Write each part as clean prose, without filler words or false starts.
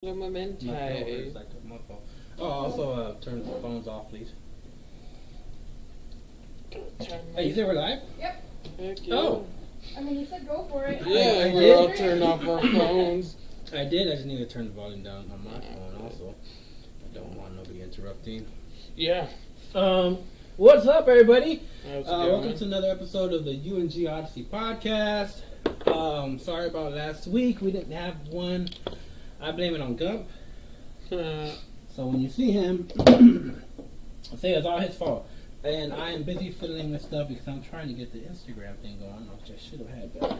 It's like my phone. Oh, also turn the phones off, please. Hey, you said we're live? Yep. Heck yeah. Oh. I mean, you said go for it. Yeah, we're all turning off our phones. I did. I just need to turn the volume down on my phone also. I don't want nobody interrupting. Yeah. What's up, everybody? Welcome to another episode of the UNG Odyssey podcast. Sorry about last week. We didn't have one. I blame it on Gump. So when you see him, say it's all his fault. And I am busy fiddling with stuff because I'm trying to get the Instagram thing going, which I should have had better.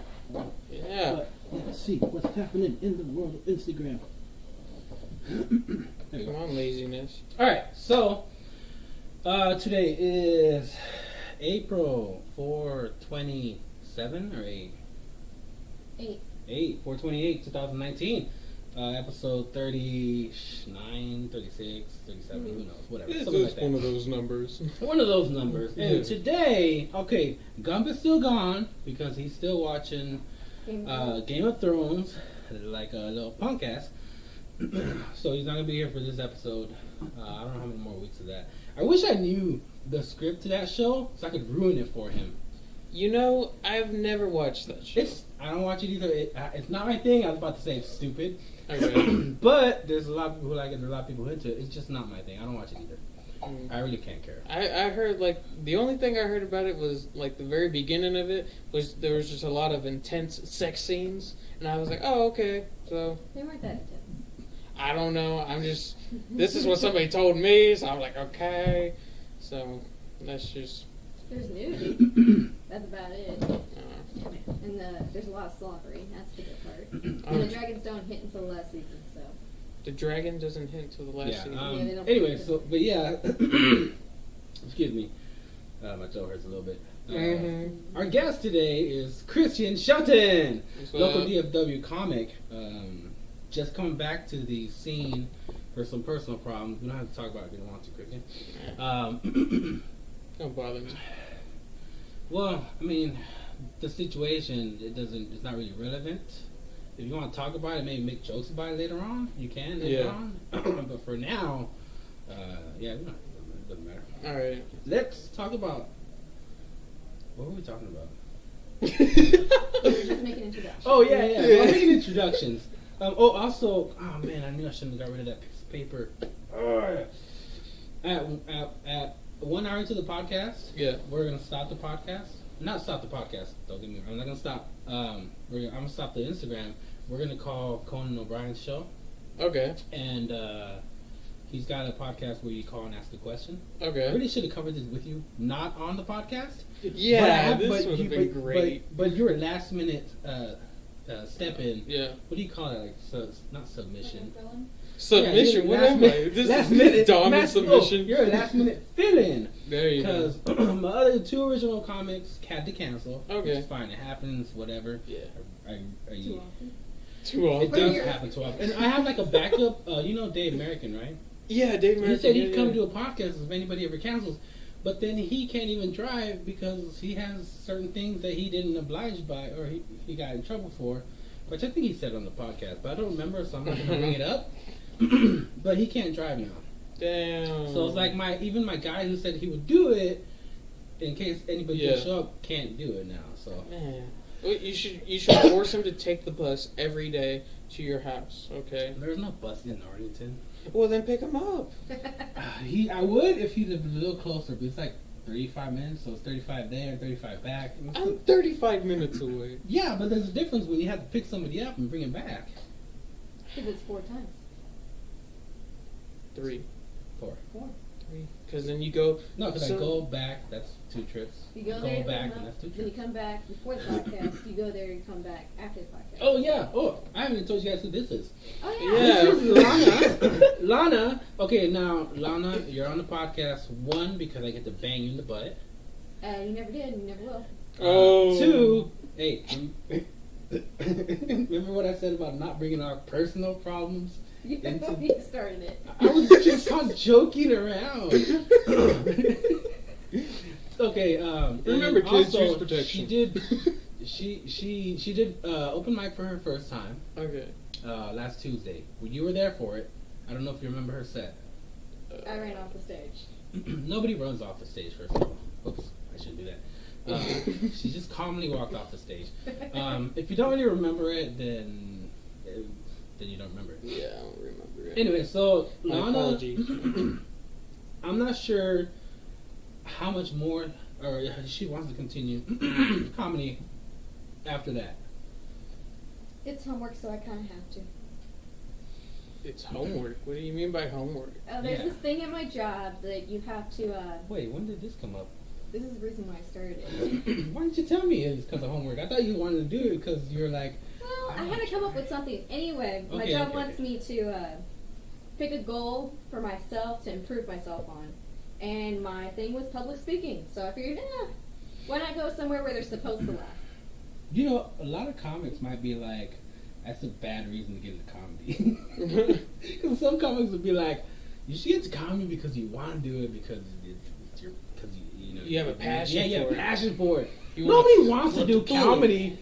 Yeah. But let's see what's happening in the world of Instagram. Come on, laziness. Alright, so today is April 4/27 or 8? 4/28, 2019. Episode 39, 36, 37, who knows, whatever. It's Something just like one that. of those numbers. One of those numbers. Yeah. And today, okay, Gump is still gone because he's still watching Game of Thrones, like a little punk ass. So he's not going to be here for this episode. I don't know how many more weeks of that. I wish I knew the script to that show so I could ruin it for him. You know, I've never watched that show. I don't watch it either. It's not my thing. I was about to say it's stupid. Okay. But there's a lot of people who like it. There's a lot of people who into it. It's just not my thing. I don't watch it either. I really can't care. I heard, like, the only thing I heard about it was, like, the very beginning of it was there was just a lot of intense sex scenes. And I was like, oh, okay. So, They weren't that intense. I don't know. I'm just, this is what somebody told me. So I'm like, okay. So, that's just. There's nudity. That's about it. And there's a lot of slobbery. That's the good part. And the dragons don't hit until the last season, so. The dragon doesn't hit until the last season. They don't Anyway, so, but yeah. Excuse me. My toe hurts a little bit. Our guest today is Cristian Shelton, local DFW comic. Just coming back to the scene for some personal problems. We don't have to talk about it if you don't want to, Cristian. Don't bother me. Well, I mean, the situation, it's not really relevant. If you want to talk about it, maybe make jokes about it later on, you can later on. But for now, it doesn't matter. Alright. Let's talk about, what were we talking about? We're just making introductions. Oh, yeah. Well, making introductions. Also, I knew I shouldn't have got rid of that piece of paper. At 1 hour into the podcast, we're going to stop the podcast. Not stop the podcast, don't get me wrong. I'm not going to stop. I'm going to stop the Instagram. We're going to call Conan O'Brien's show. Okay. And he's got a podcast where you call and ask a question. Okay. I really should have covered this with you, not on the podcast. Yeah, this would have been great. But you're a last minute step in. Yeah. What do you call it? Like, not submission. Submission? Yeah, what am I? This last is minute dominant submission. You're a last minute fill-in. There you go. Because my other two original comics had to cancel. Okay. Which is fine. It happens. Whatever. Yeah. Are you? Too often. It does happen too often. And I have like a backup. You know Dave American, right? Yeah, Dave American. He said he'd come do a podcast if anybody ever cancels. But then he can't even drive because he has certain things that he didn't oblige by or he got in trouble for. Which I think he said on the podcast. But I don't remember, so I'm not going to bring it up. But he can't drive now. Damn. So it's like my guy who said he would do it in case anybody didn't show up can't do it now. So man, you should force him to take the bus every day to your house. Okay. There's no bus in Arlington. Well, then pick him up. I would if he lived a little closer, but it's like 35 minutes, so it's 35 there and 35 back. I'm 35 minutes away. Yeah, but there's a difference when you have to pick somebody up and bring him back. Because it's 4 times. 3. 4. 3. Because then you go. No, because I go back. That's 2 trips. You go there, back, and that's 2 trips. Then you come back before the podcast. You go there, you come back after the podcast. Oh yeah. Oh, I haven't even told you guys who this is. Oh yeah. This is Lana. Lana. Okay, now Lana, you're on the podcast. 1, because I get to bang you in the butt. You never did. You never will. Oh. 2. Hey. Remember what I said about not bringing our personal problems? You started it. I was just joking around. Okay. Remember, kids also, use protection. She did open mic for her first time. Okay. last Tuesday. Well, you were there for it. I don't know if you remember her set. I ran off the stage. Nobody runs off the stage, first of all. Oops, I shouldn't do that. She just calmly walked off the stage. If you don't really remember it, then you don't remember it. Yeah, I don't remember it. Anyway, so My Lana, apologies. I'm not sure how much more, or she wants to continue comedy after that. It's homework, so I kind of have to. It's homework. What do you mean by homework? There's this thing at my job that you have to. Wait, when did this come up? This is the reason why I started it. Why didn't you tell me it was because of homework? I thought you wanted to do it because you were like... Well, I had to come up with something. Anyway, my job wants me to pick a goal for myself to improve myself on. And my thing was public speaking. So I figured, why not go somewhere where they're supposed to laugh? You know, a lot of comics might be like, that's a bad reason to get into comedy. Because some comics would be like, you should get into comedy because you want to do it because it's your... Because you know, you have a passion for it. Yeah, passion for it. Nobody wants to do comedy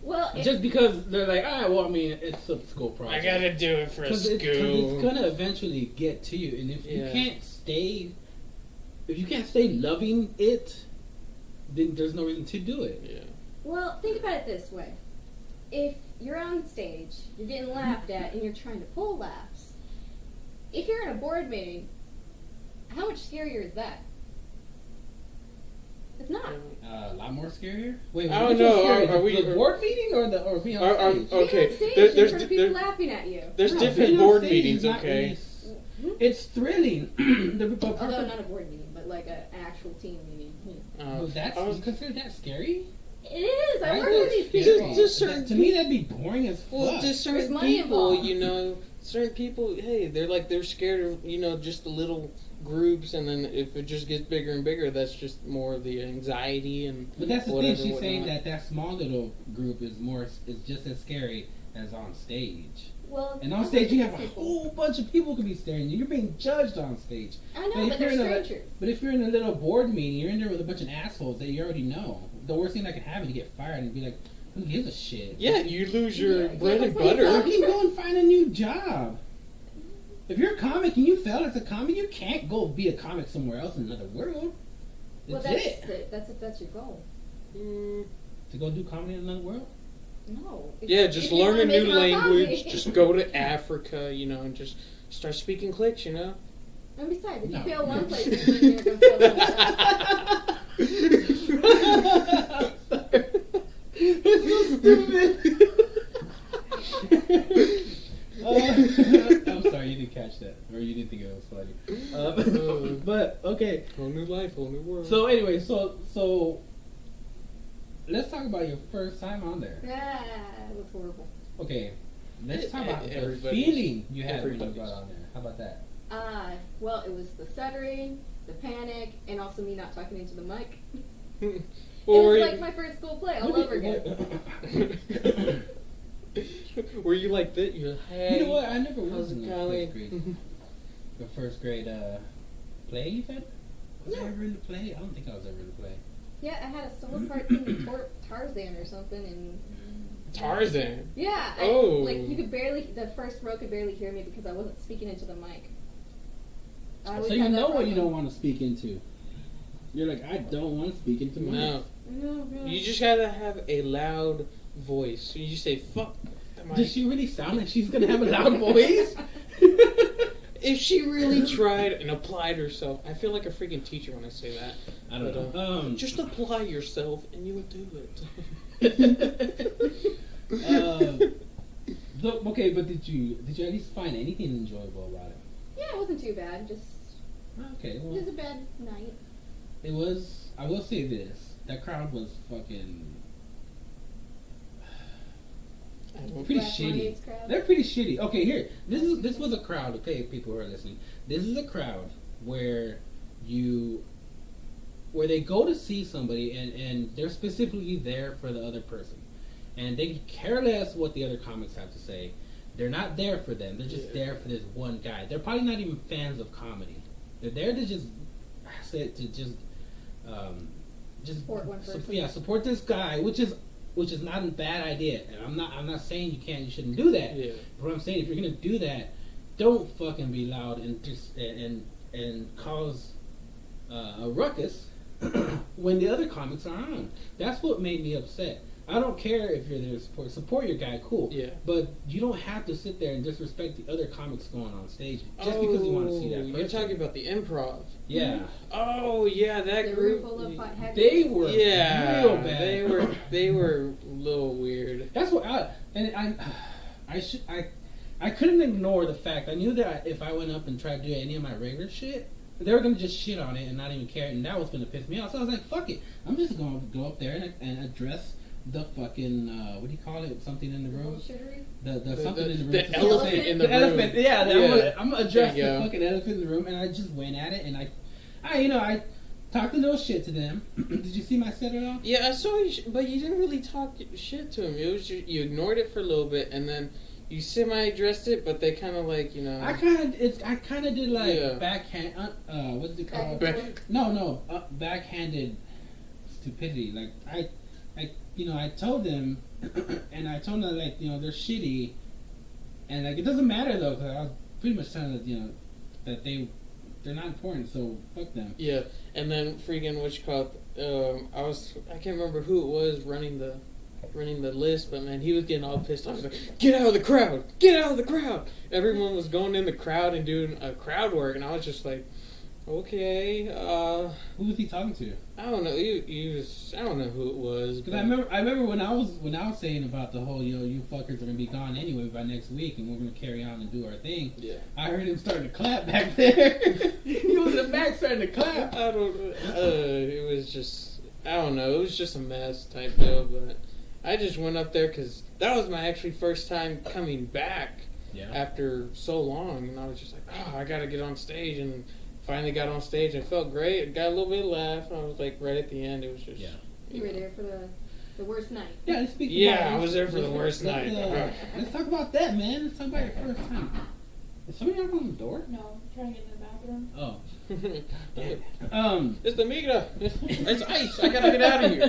well, just because they're like, all right, well, I mean, it's a school project. I gotta do it for school. It's gonna eventually get to you, and if you can't stay loving it, then there's no reason to do it. Yeah. Well, think about it this way: if you're on stage, you're getting laughed at, and you're trying to pull laughs. If you're in a board meeting, how much scarier is that? It's not. A lot more scarier. Wait, I don't know. Are we the board meeting or me on stage? Okay, there's people laughing at you. There's different board meetings. Okay, it's thrilling. Although not a board meeting, but like an actual team meeting. You consider that scary? It is. I work with these people. To me, that'd be boring as fuck. Well, just certain people, certain people. Hey, they're scared of just the little groups, and then if it just gets bigger and bigger, that's just more of the anxiety and. But that's the thing. She's saying that small little group is just as scary as on stage. Well, and on stage you have a whole bunch of people could be staring at you. You're being judged on stage. I know, but they're strangers. But if you're in a little board meeting, you're in there with a bunch of assholes that you already know. The worst thing that can happen is you get fired and be like, who gives a shit? Yeah, you lose your bread and butter. You go and find a new job. If you're a comic and you fail as a comic, you can't go be a comic somewhere else in another world. That's your goal. To go do comedy in another world? No. Just learn a new language. Just go to Africa, and just start speaking clicks, And besides, if you fail one place, then you're going to fail another. It's so stupid. I'm sorry, you didn't catch that, or you didn't think it was funny. But okay, whole new life, whole new world. So anyway, so let's talk about your first time on there. Yeah, it was horrible. Okay, let's talk about the feeling you had when you got on there. How about that? Well, it was the stuttering, the panic, and also me not talking into the mic. It was like my first school play all over again. Were you like that? You're like, hey. You know what? I never was in the first grade. The first grade play you said? Was I ever in the play? I don't think I was ever in the play. Yeah, I had a solo part in Tarzan or something. And Tarzan? Yeah. You could barely, the first row could barely hear me because I wasn't speaking into the mic. So you know what you don't want to speak into. You're like, I don't want to speak into my mic. No, really. You just gotta have a loud voice. So you just say, fuck the mic. Does she really sound like she's gonna have a loud voice? If she really tried and applied herself, I feel like a freaking teacher when I say that. I don't know. Just apply yourself and you'll do it. Okay, but did you at least find anything enjoyable about it? Yeah, it wasn't too bad. Just okay. Well, it was a bad night. It was. I will say this: that crowd was fucking. Pretty shitty. They're pretty shitty. Okay, here. This was a crowd. Okay, people who are listening. This is a crowd where they go to see somebody and they're specifically there for the other person, and they care less what the other comics have to say. They're not there for them. They're just there for this one guy. They're probably not even fans of comedy. They're there to just support one person. Support this guy, which is which is not a bad idea. And I'm not saying you shouldn't do that. Yeah. But what I'm saying, if you're gonna do that, don't fucking be loud and just and cause a ruckus when the other comics are on. That's what made me upset. I don't care if you're there to support your guy, cool. Yeah. But you don't have to sit there and disrespect the other comics going on stage just because you want to see that person. You're talking about the improv. Yeah. Oh yeah, that group. They were real bad. They were a little weird. That's what I couldn't ignore the fact. I knew that if I went up and tried to do any of my regular shit, they were gonna just shit on it and not even care, and that was gonna piss me off. So I was like, fuck it, I'm just gonna go up there and address the fucking what do you call it? Something in the room. The something in the room. The elephant in the room. Elephant. Yeah. I'm gonna address the fucking elephant in the room, and I just went at it, and I talked a little shit to them. Did you see my set at all? Yeah, I saw you, but you didn't really talk shit to him. It was just, you ignored it for a little bit, and then you semi-addressed it, but they kind of like, you know. I kind of did like backhand. What's it called? No, backhanded stupidity. Like I told them, and I told them like, they're shitty, and like it doesn't matter though, because I was pretty much telling them, that they're not important, so fuck them. Yeah, and then freaking I can't remember who it was running the list, but man, he was getting all pissed off. He was like, "Get out of the crowd! Get out of the crowd!" Everyone was going in the crowd and doing crowd work, and I was just like, "Okay." Who was he talking to? I don't know. He was. I don't know who it was. Because I remember when I was saying about the whole, you fuckers are gonna be gone anyway by next week, and we're gonna carry on and do our thing. Yeah. I heard him starting to clap back there. He was in the back starting to clap. I don't. It was just. I don't know. It was just a mess type deal, but I just went up there because that was my actually first time coming back after so long, and I was just like, I gotta get on stage, and finally got on stage. I felt great. I got a little bit of laugh. I was like right at the end. It was just You were there for the worst night. Yeah, I was there for the worst night. Let's talk about that, man. Let's talk about your first time. Is somebody knocking on the door? No, I'm trying to get in the bathroom. Oh. It's the migra. It's ice. I gotta get out of here.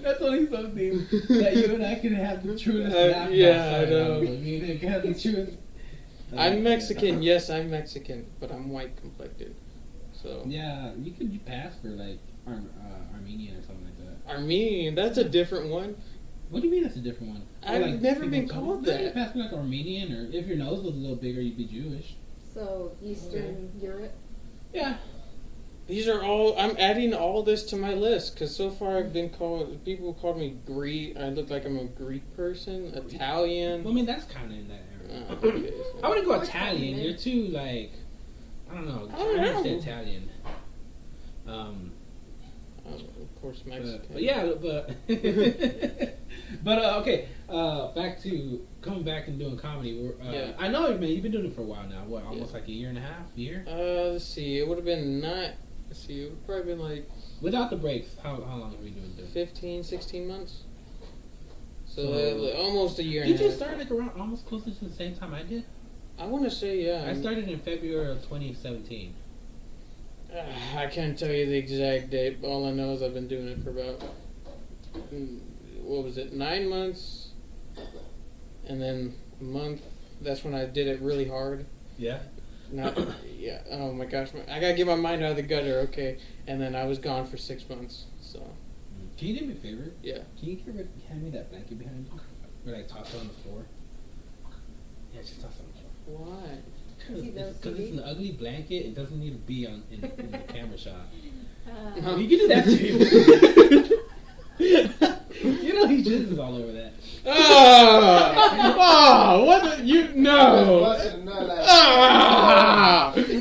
That's only something that you and I can have the truest laugh. Yeah, I know. I can have the truest. I'm Mexican. Yes, I'm Mexican, but I'm white complected. So yeah, you could pass for like Armenian or something like that. Armenian? That's a different one. What do you mean that's a different one? I've never been called that. You pass for like Armenian, or if your nose was a little bigger, you'd be Jewish. So Eastern Europe. Yeah. These are all. I'm adding all this to my list because so far I've been called. People called me Greek. I look like I'm a Greek person. Italian. Well, I mean that's kind of in that area. Okay, so. I wouldn't go Italian. You're too like. I don't know. I understand Italian. Of course, Mexican. But yeah, but okay. Back to coming back and doing comedy. I know, man. You've been doing it for a while now. What, almost like a year and a half? Let's see. It would have been not. Let's see. It would have probably been like. Without the breaks, how long have we been doing? 15, 16 months. So almost a year. Did you start like around almost closer to the same time I did? I want to say yeah. I started in February of 2017. I can't tell you the exact date. But all I know is I've been doing it for about 9 months, and then a month. That's when I did it really hard. Yeah. Yeah. Oh my gosh, I gotta get my mind out of the gutter. Okay, and then I was gone for 6 months. So. Can you do me a favor? Yeah. Can you hand me that blanket behind you? Or like toss it on the floor? Yeah, just toss it on the floor. Why? Because it's an ugly blanket. It doesn't need to be in the camera shot. You can do that too. You know he jizzes all over that. What you know?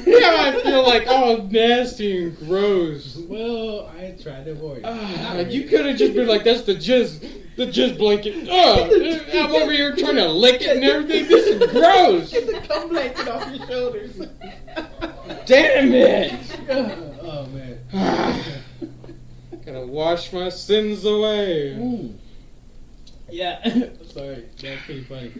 Yeah, I feel like all nasty and gross. Well, I tried to avoid it. You could have just been like, that's the jizz blanket. I'm over here trying to lick it and everything. This is gross. Get the cum blanket off your shoulders. Damn it. Oh man. Gotta wash my sins away. Yeah. Sorry, that's pretty funny.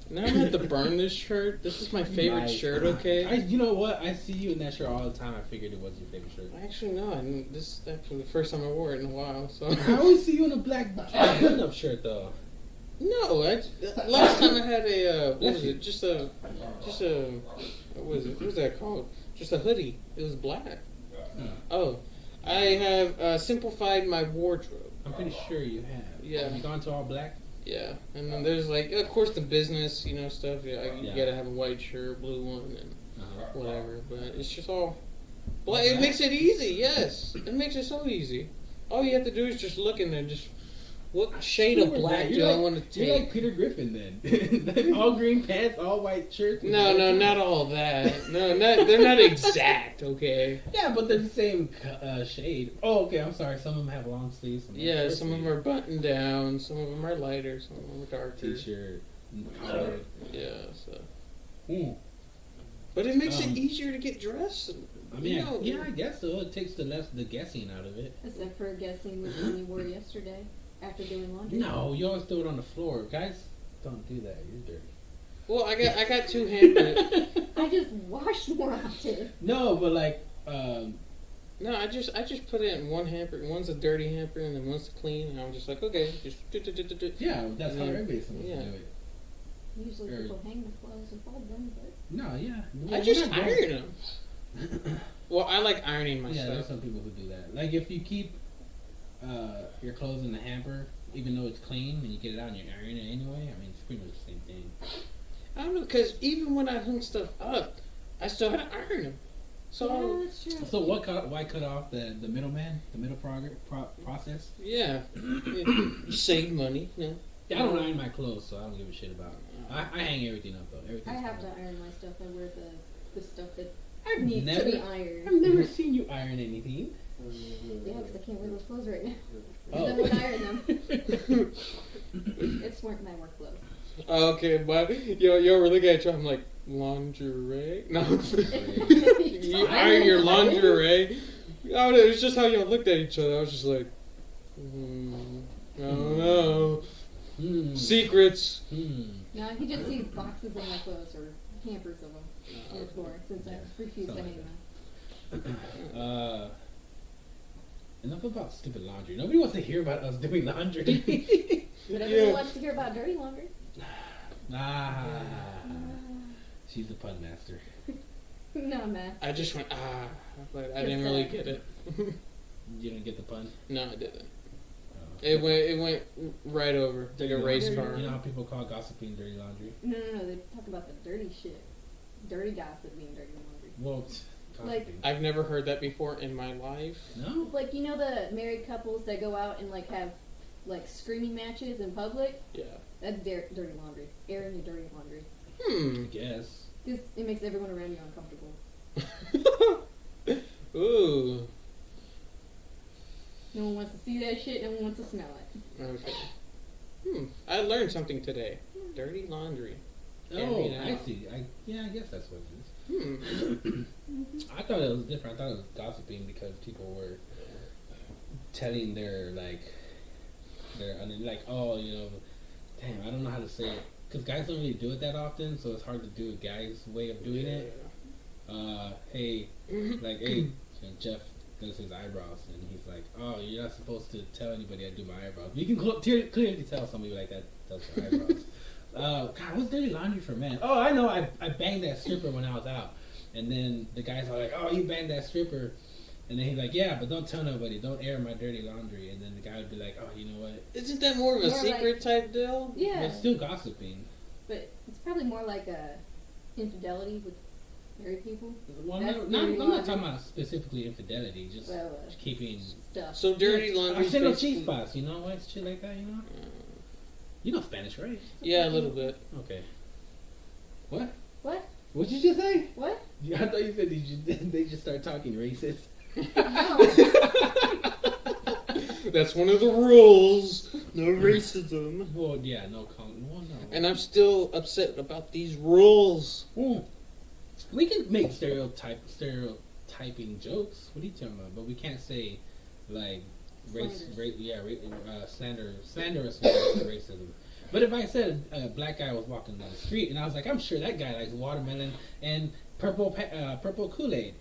Now I'm going to burn this shirt. This is my favorite shirt, okay? You know what? I see you in that shirt all the time. I figured it was your favorite shirt. Actually, no. This is actually the first time I wore it in a while. So I always see you in a black button-up shirt, though. No, last time I had a, what was it? Just a, what was it? What was that called? Just a hoodie. It was black. Oh, I have simplified my wardrobe. I'm pretty sure you have. Yeah. Have you gone to all black? Yeah, and then there's like, of course, the business, stuff. Yeah, you gotta have a white shirt, blue one, and whatever. But it's just all black. It makes it easy. Yes, it makes it so easy. All you have to do is just look in there, just what shade of black do I want to take? You're like Peter Griffin then. All green pants, all white shirts. No, not all that. No, they're not exact. Okay. Yeah, but they're the same shade. Oh, okay. I'm sorry. Some of them have long sleeves. Some of them are buttoned down. Some of them are lighter. Some of them are darker. T-shirt. Collared. Yeah. So. But it makes it easier to get dressed. I mean, I guess so. It takes the guessing out of it. Except for guessing which one you wore yesterday after doing laundry. No, you always throw it on the floor. Guys, don't do that. You're dirty. Well, I got two hampers. I just washed more often. No, but like, no, I just put it in one hamper. One's a dirty hamper, and then one's clean. And I'm just like, okay, just yeah, that's how everybody's supposed to do it. Usually people hang the clothes and fold them, but no, yeah. I just iron them. Well, I like ironing my stuff. Yeah, there's some people who do that. Like if you keep your clothes in the hamper, even though it's clean, and you get it out and you iron it anyway, I mean, it's pretty much the same thing. I don't know, because even when I hung stuff up, I still had to iron them. So, yeah, that's true. So why cut off the middleman, the middle process? Yeah. You save money, Yeah, I don't iron my clothes, so I don't give a shit about it. I hang everything up, though. I have to iron my stuff. I wear the stuff that needs to be ironed. I've never seen you iron anything. Yeah, because I can't wear those clothes right now. Oh. I would iron them. It's weren't my work clothes. Okay, but yo, we're looking at you. I'm like, lingerie? No. You iron your lingerie? I don't know, it's just how y'all looked at each other. I was just like, I don't know. Secrets. No, he just sees boxes of my clothes or hampers of them on the floor since I refuse to hang them. Enough about stupid laundry. Nobody wants to hear about us doing laundry. But everyone wants to hear about dirty laundry. She's the pun master. No, man. I just went, but I didn't really get it. You didn't get the pun? No, I didn't. It went right over, like a race car. You know how people call gossiping dirty laundry? No, they talk about the dirty shit. Dirty gossip being dirty laundry. Well, like, I've never heard that before in my life. No? Like, you know the married couples that go out and, like, have, like, screaming matches in public? Yeah. That's dirty laundry. Airing your dirty laundry. I guess. Because it makes everyone around you uncomfortable. Ooh. No one wants to see that shit. No one wants to smell it. Okay. I learned something today. Dirty laundry. Oh, I see. I guess that's what it is. I thought it was different. I thought it was gossiping because people were telling their oh, damn, I don't know how to say it. Because guys don't really do it that often, so it's hard to do a guy's way of doing it. Hey, Jeff does his eyebrows, and he's like, oh, you're not supposed to tell anybody I do my eyebrows. You can clearly tell somebody like that does their eyebrows. God, what's dirty laundry for men? Oh, I know, I banged that stripper when I was out. And then the guys are like, oh, you banged that stripper. And then he's like, yeah, but don't tell nobody. Don't air my dirty laundry. And then the guy would be like, oh, you know what? Isn't that more of a secret type deal? Yeah. But it's still gossiping. But it's probably more like a infidelity with married people. Well, I'm not talking about specifically infidelity, just keeping stuff. So dirty laundry. Haciendo chispas, you know what? Shit like that, you know? You know Spanish, right? Yeah, a little bit. Okay. What? What? What'd you just say? What? I thought you said they just start talking racist. No. That's one of the rules. No racism. Well, yeah, no. And I'm still upset about these rules. We can make stereotyping jokes. What are you talking about? But we can't say slanderous racism. But if I said a black guy was walking down the street, and I was like, I'm sure that guy likes watermelon and purple Kool-Aid.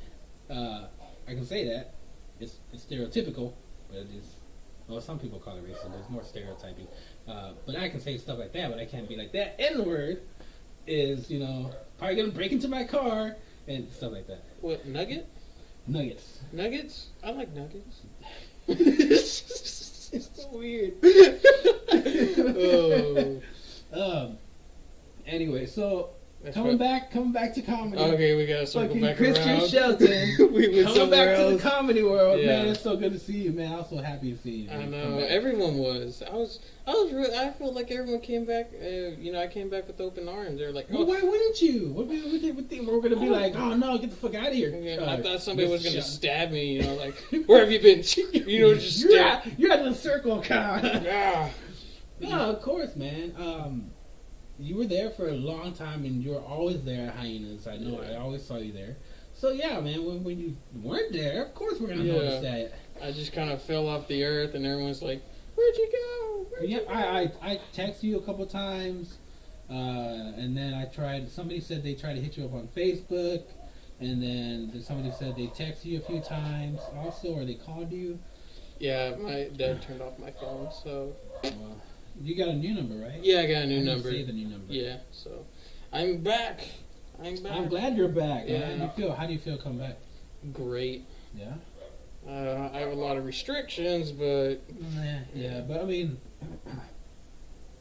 I can say that. It's stereotypical, but it is. Well, some people call it racist. There's more stereotyping. But I can say stuff like that, but I can't be like that. N-word is, probably going to break into my car and stuff like that. What, nugget? Nuggets. Nuggets? I like nuggets. It's so weird. Oh. Anyway, so coming back to comedy. Okay, we gotta circle back Cristian around. Shelton. We coming back else. to the comedy world, Yeah. man. It's so good to see you, man. I was so happy to see you. Man. I know everyone was. I felt like everyone came back. I came back with open arms. They were like, well, why wouldn't you? What we're gonna be like? Oh no, get the fuck out of here! Yeah, I thought somebody was gonna stab me. Like, where have you been? Just you're at the circle con. Yeah. No, of course, man. You were there for a long time, and you were always there at Hyenas. I know. I always saw you there. So yeah, man. When you weren't there, of course we're gonna notice that. I just kind of fell off the earth, and everyone's like, "Where'd you go?" I texted you a couple times, and then somebody said they tried to hit you up on Facebook, and then somebody said they texted you a few times also, or they called you. Yeah, my dad turned off my phone, so. You got a new number, right? Yeah, I got a new number. Say the new number. Yeah, so I'm back. I'm glad you're back. Yeah. How do you feel coming back? Great. Yeah. I have a lot of restrictions, but yeah, but I mean,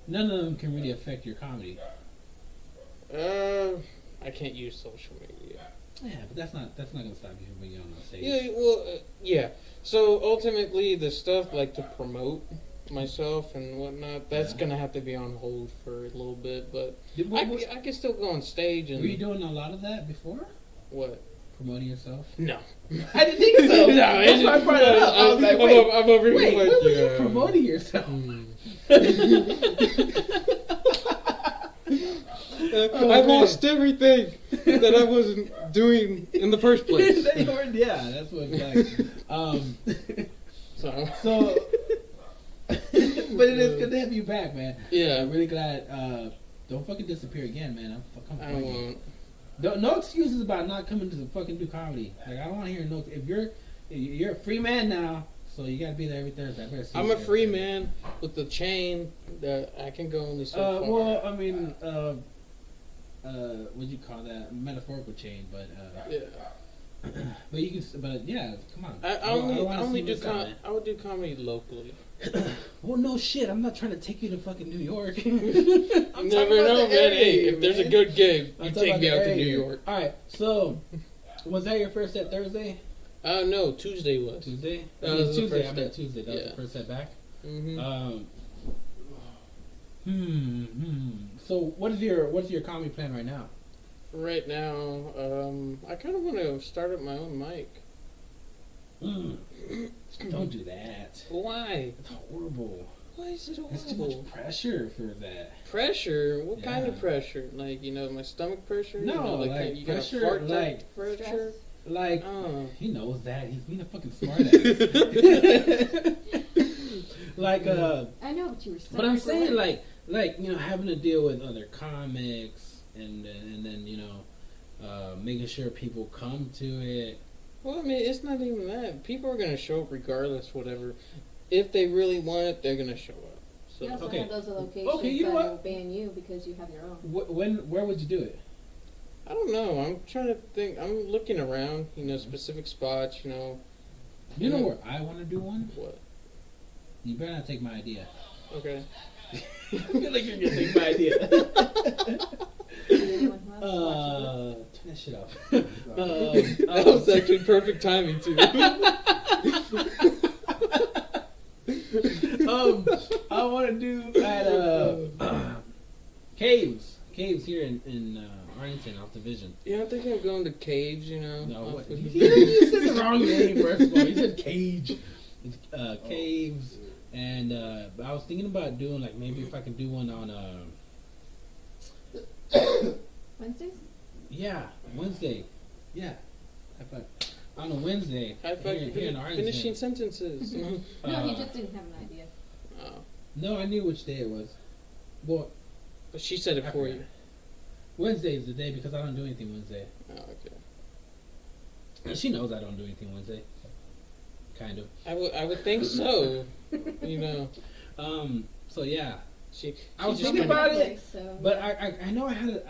none of them can really affect your comedy. I can't use social media. Yeah, but that's not gonna stop you from being on stage. Yeah, well, yeah. So ultimately, the stuff like to promote myself and whatnot, that's gonna have to be on hold for a little bit. But I can still go on stage. And were you doing a lot of that before? What? Promoting yourself? No. I didn't think so. No, that's why I brought it up. I was like, I'm over here wait, like, when were you promoting yourself? I lost everything that I wasn't doing in the first place. Yeah, that's what it's like. So, but it is good to have you back, man. Yeah, I'm really glad. Don't fucking disappear again, man. I won't. No excuses about not coming to fucking do comedy. Like, I don't want to hear no. If you're a free man now, so you gotta be there every Thursday. I'm a free man with the chain that I can go only so far. Well, I mean, what'd you call that? Metaphorical chain, but yeah. But you can. But yeah, come on. I would do comedy locally. Well, no shit. I'm not trying to take you to fucking New York. You never know, man. Hey, if there's a good gig, you take me out to New York. All right. So, was that your first set Thursday? No, Tuesday was. Tuesday? That was Tuesday. the first I meant Tuesday. That was the first set back. Mm-hmm. So, what's your comedy plan right now? Right now, I kind of want to start up my own mic. Don't do that. Why? It's horrible. Why is it horrible? It's too much pressure for that. Pressure? What kind of pressure? Like, my stomach pressure? No, like you pressure, got a fart like pressure? Like, he knows that. He's being a fucking smartass. Like, I know what you were saying. But I'm saying, like, having to deal with other comics and then, making sure people come to it. Well, I mean, it's not even that. People are going to show up regardless, whatever. If they really want it, they're going to show up. So, you also have those locations that will ban you because you have your own. Where would you do it? I don't know. I'm trying to think. I'm looking around, specific spots, You know where I want to do one? What? You better not take my idea. Okay. I feel like you're going to take my idea. Turn that shit off. That was actually perfect timing, too. I want to do at Caves here in Arlington, off Division. Yeah, I'm thinking of going to Cage, No, what? You said the wrong name, first of all. You said Cage. Caves. And I was thinking about doing, like, maybe if I can do one on Wednesdays? Yeah, Wednesday. Yeah. On a Wednesday. High five here in Arlington. Finishing sentences. No, he just didn't have an idea. No, I knew which day it was. Well, but she said it for you. Wednesday is the day because I don't do anything Wednesday. Oh, okay. And she knows I don't do anything Wednesday. Kind of. I would think so. You know. So yeah. I was just thinking about it, so. but I know I had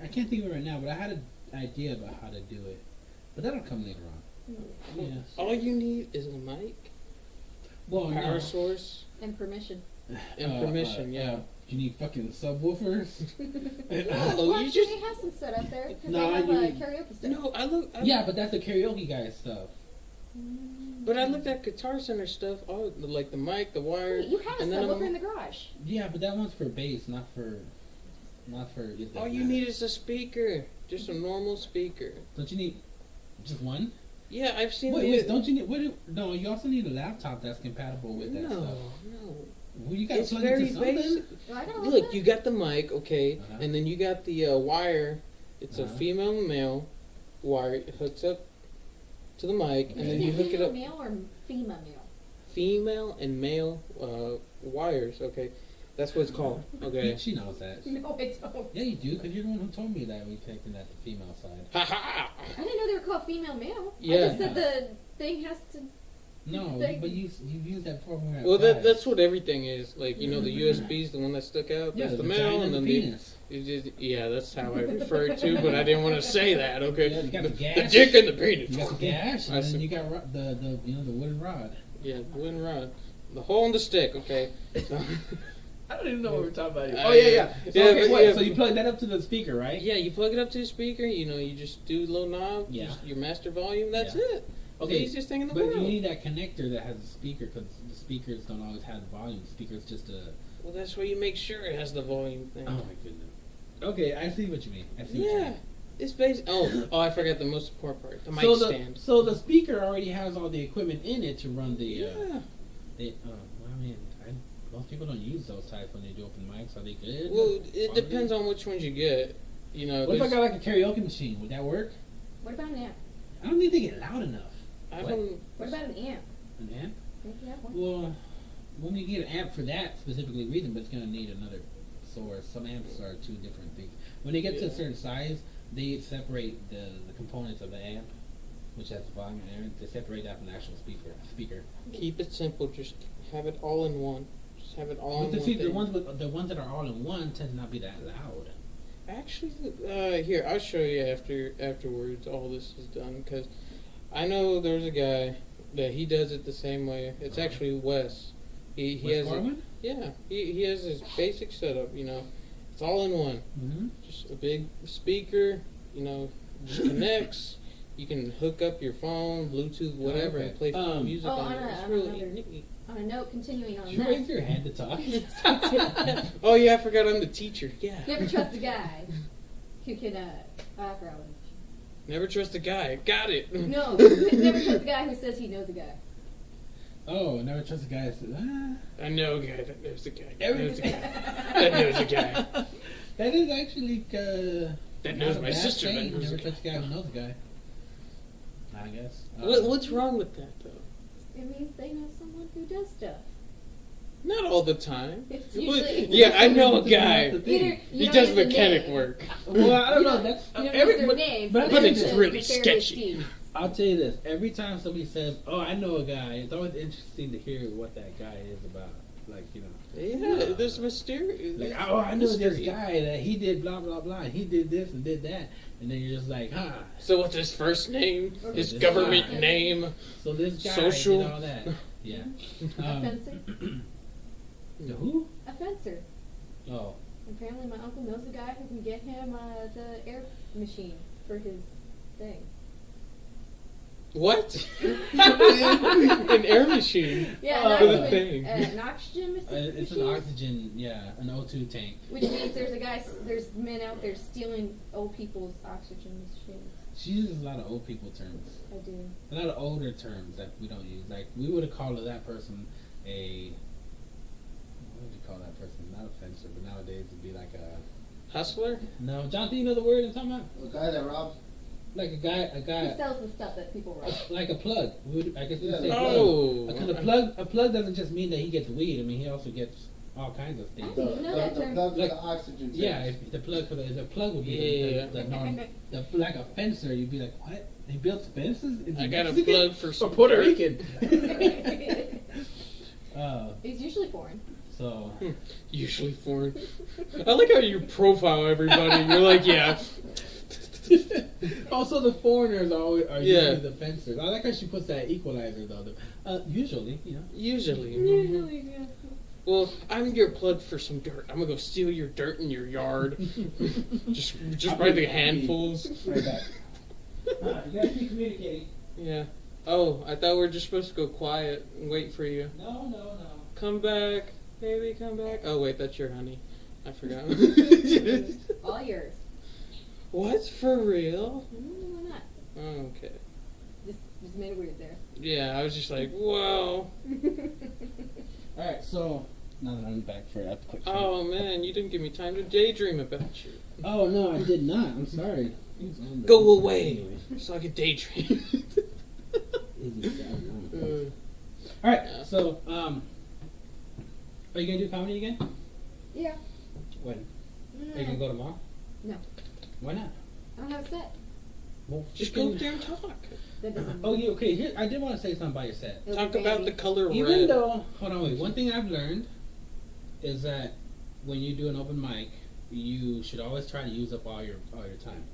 I can't think of it right now, but I had an idea about how to do it. But that'll come later on. Yeah. All you need is a mic, power source, and permission. And permission, yeah. You need fucking subwoofers. Well, you just have some set up there because they have karaoke stuff. No, I look. Yeah, but that's the karaoke guy stuff. But I looked at Guitar Center stuff, all like the mic, the wire. Wait, you have a subwoofer in the garage. Yeah, but that one's for bass, not for. All you need is a speaker, just a normal speaker. Don't you need just one? Yeah, I've seen. Wait, don't you need? No, you also need a laptop that's compatible with that stuff. No. Well, you got it's very basic. Look, you got the mic, okay, and then you got the wire. It's a female and male wire. It hooks up to the mic, and then you hook it up. Male or female? Female and male wires. Okay, that's what it's called. Okay. She knows that. No, I don't. Yeah, you do, because you're the one who told me that we connected at the female side. Ha ha! I didn't know they were called female-male. Yeah. I just said the thing has to. No, but you used that before. Well, that's what everything is. Like, you know, the USB's the one that stuck out. That's the male, and then yeah, that's how I refer it to. But I didn't want to say that. Okay, yeah, you got the dick and the penis. You got the gash, and then you got the wooden rod. Yeah, the wooden rod, the hole in the stick. Okay. So, I don't even know what we're talking about. Oh yeah. So you plug that up to the speaker, right? Yeah, you plug it up to the speaker. You know, you just do a little knob. Yeah. Your master volume. That's it. Okay, the easiest thing in the world. But you need that connector that has a speaker, because the speakers don't always have the volume. The speaker's just a... Well, that's where you make sure it has the volume thing. Oh, my goodness. Okay, I see what you mean. What you mean. It's basic. Oh, I forgot the most important part. The mic stand. So the speaker already has all the equipment in it to run the... most people don't use those types when they do open mics. Are they good? Well, it depends on which ones you get. You know. What if I got like a karaoke machine? Would that work? What about an amp? I don't think they get loud enough. What about an amp? An amp? Don't you have one? Well, when you get an amp for that specifically reason, but it's going to need another source. Some amps are two different things. When they get to a certain size, they separate the components of the amp, which has the volume and everything. They separate that from the actual speaker. Keep it simple. Just have it all in one. Just have it all in one. The ones that are all in one tend to not be that loud. Actually, here, I'll show you afterwards all this is done, because I know there's a guy that he does it the same way. It's actually Wes. He has Garland? he has his basic setup, you know. It's all in one. Mm-hmm. Just a big speaker, you know, just connects. You can hook up your phone, Bluetooth, whatever, and play music on it. It's really neat. On a note, continuing on Did you raise your hand to talk? Oh yeah, I forgot I'm the teacher. Yeah. Never trust a guy who can Never trust a guy. Got it. No, never trust a guy who says he knows a guy. Oh, never trust a guy who says, I know a guy that knows a guy. That knows a guy. That is actually that knows my sister. That knows never trust a guy who knows a guy. I guess. What's wrong with that though? It means they know someone who does stuff. Not all the time. It's usually yeah, I know a guy. He does mechanic work. Well, I don't know. That's but it's really sketchy. I'll tell you this: every time somebody says, "Oh, I know a guy," it's always interesting to hear what that guy is about. Like, you know. Yeah, there's mysterious. Like, oh, I know this guy that he did blah blah blah. He did this and did that, and then you're just like, huh. So what's his first name? His government name? So this guy social did all that. Yeah. A fencer. The who? A fencer. Oh. Apparently, my uncle knows a guy who can get him the air machine for his thing. What? An air machine? Yeah, for the thing. An oxygen machine? It's an oxygen, an O2 tank. Which means there's men out there stealing old people's oxygen machines. She uses a lot of old people terms. I do. A lot of older terms that we don't use. Like, we would have called that person what would you call that person? Not a fencer, but nowadays it'd be like a... Hustler? No. Jonathan, you know the word I'm talking about? A guy that robs? Like a guy... He sells the stuff that people rob. Like a plug. I guess we would say plug. Because a plug doesn't just mean that he gets weed. I mean, he also gets all kinds of things. I didn't know that The term. plug for the oxygen. Yeah, if the plug would be the like a fencer. You'd be like, what? He builds fences? Is I he got a Mexican? plug for some Puerto dirt. Rican. He's usually foreign. So Usually foreign. I like how you profile everybody. You're like, yeah. also the foreigners are Yeah. usually the fencers. I like how she puts that equalizer though. Usually, you know. Usually. Usually, yeah. Well, I'm your plug for some dirt. I'm gonna go steal your dirt in your yard. just by the handfuls. Right back. You guys keep communicating. Yeah. Oh, I thought we were just supposed to go quiet and wait for you. No. Come back, baby, come back. Oh wait, that's your honey. I forgot. All yours. What? For real? Why not? Oh, okay. Just made it weird there. Yeah, I was just like, whoa. Alright, so now that I'm back for that quick. Oh man, you didn't give me time to daydream about you. Oh no, I did not. I'm sorry. Go away, so I can daydream. Alright, so are you gonna do comedy again? Yeah. When? Are you gonna go tomorrow? No. Why not? I don't have a set. Well, Just go up there and talk. That doesn't. Oh, yeah, okay. Here, I did want to say something about your set. It'll Talk be about baby. the color Even red. though, hold on, wait. One thing I've learned is that when you do an open mic, you should always try to use up all your time,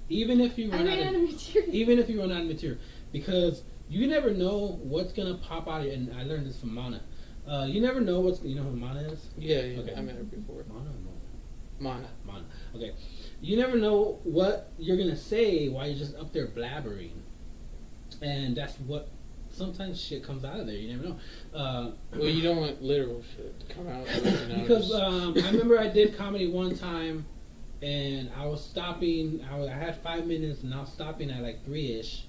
even if you run out of material. even if you run out of material, because you never know what's gonna pop out of it. And I learned this from Mana. You never know what's. You know who Mana is? Yeah, Okay. I met her before. Mana. Okay. You never know what you're gonna say while you're just up there blabbering, and that's what sometimes shit comes out of there. You never know. Well, you don't want literal shit to come out. Because I remember I did comedy one time, and I was stopping. I had 5 minutes, and I was stopping at like 3ish,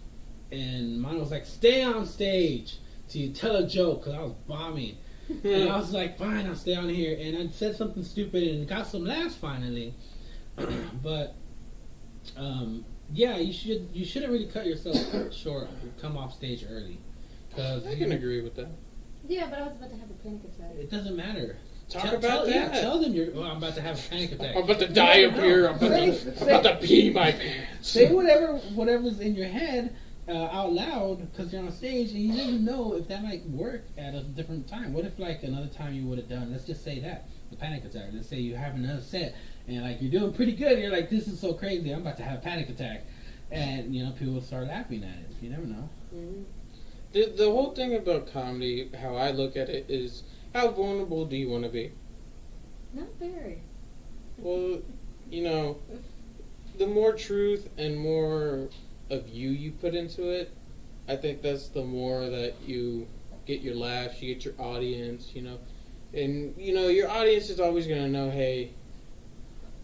and mine was like, "Stay on stage to tell a joke," because I was bombing. And I was like, "Fine, I'll stay on here," and I said something stupid and got some laughs finally. But yeah, you shouldn't really cut yourself short or come off stage early. Cause I can agree with that. Yeah, but I was about to have a panic attack. It doesn't matter. Talk about that. Yeah, tell them I'm about to have a panic attack. I'm about to die up here. I'm about to pee my pants. Say whatever's in your head out loud because you're on stage, and you never know if that might work at a different time. What if like another time you would have done? Let's just say that the panic attack. Let's say you have another set and like you're doing pretty good. And you're like, this is so crazy. I'm about to have a panic attack, and you know people will start laughing at it. You never know. Mm-hmm. The whole thing about comedy, how I look at it, is how vulnerable do you want to be? Not very. Well, you know, the more truth and more of you put into it, I think that's the more that you get your laughs, you get your audience, you know. And, you know, your audience is always going to know, hey,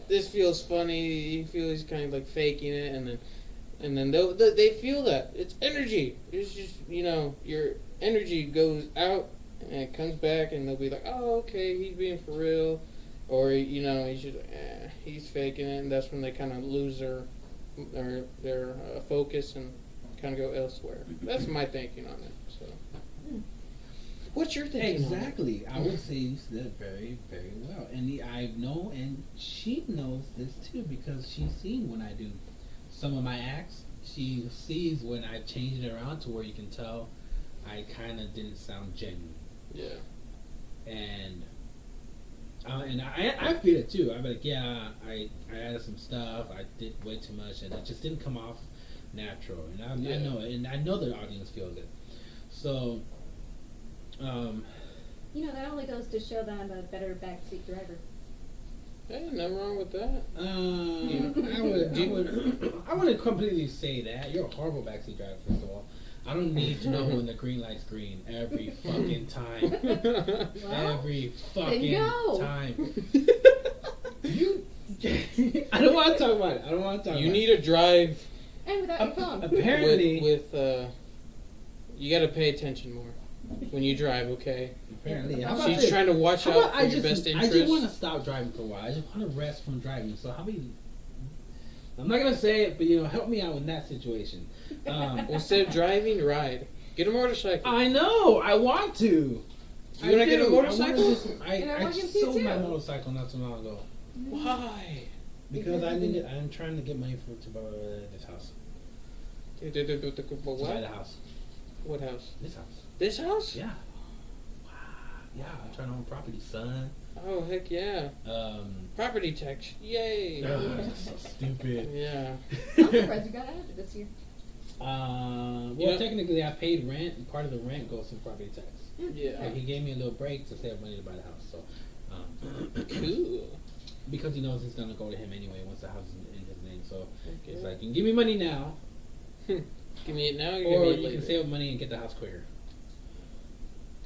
this feels funny, he feels kind of like faking it, and then they feel that. It's energy. It's just, you know, your energy goes out and it comes back and they'll be like, oh, okay, he's being for real. Or, you know, he's just, he's faking it, and that's when they kind of lose their focus and kind of go elsewhere. That's my thinking on it. So, what's your thinking? Exactly. I would say you said it very, very well. And I know, and she knows this too because she's seen when I do some of my acts. She sees when I changed it around to where you can tell I kind of didn't sound genuine. Yeah. And I feel it too. I'm like, yeah, I added some stuff. I did way too much, and it just didn't come off natural. And I know it, and I know the audience feels it. So, you know, that only goes to show that I'm a better backseat driver. Hey, nothing wrong with that. I wouldn't completely say that. You're a horrible backseat driver, first of all. I don't need to know when the green light's green every fucking time. Well, every fucking time. I don't want to talk about it. You need to drive. And without your phone. Apparently, with you got to pay attention more when you drive. Okay. Apparently, She's trying to watch out for your best interest. I just want to stop driving for a while. I just want to rest from driving. So how many? I'm not gonna say it, but you know, help me out with that situation. Instead of driving, ride. Get a motorcycle. I know. I want to. You want to get a motorcycle? I sold my motorcycle not too long ago. Why? Because I'm trying to get money to buy this house. What? To buy the house. What house? This house. This house? Yeah. Wow. Yeah, I'm trying to own property, son. Oh, heck yeah. Property tax. Yay. That's so stupid. Yeah. I'm surprised you got out of it this year. Well, technically I paid rent, and part of the rent goes to property tax. Yeah. So he gave me a little break to save money to buy the house. So, cool. Because he knows it's gonna go to him anyway once the house is in his name. So he's like, "You can give me money now, give me it now, or give me it you later. can save money and get the house quicker."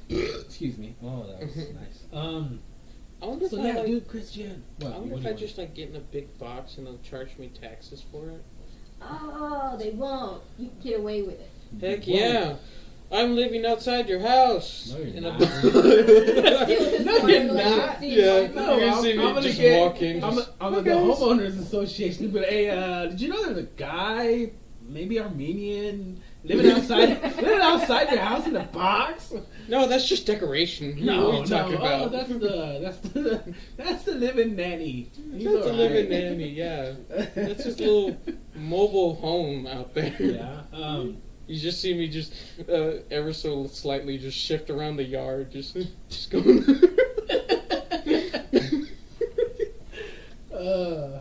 Excuse me. Oh, that was nice. I wonder if dude, Christian. I wonder if I just like get in a big box and they'll charge me taxes for it. Oh, they won't. You can get away with it. Heck yeah. I'm living outside your house. No, you're not. No, you're not. Yeah, No, you're I'm gonna gonna just get. walk in. I'm at the homeowners association. But hey, did you know there's a guy, maybe Armenian, living outside your house in a box? No, that's just decoration. No, what are you talking about? Oh, that's the living nanny. That's a living nanny. Yeah, that's just a little mobile home out there. Yeah. You just see me just ever so slightly just shift around the yard, just going.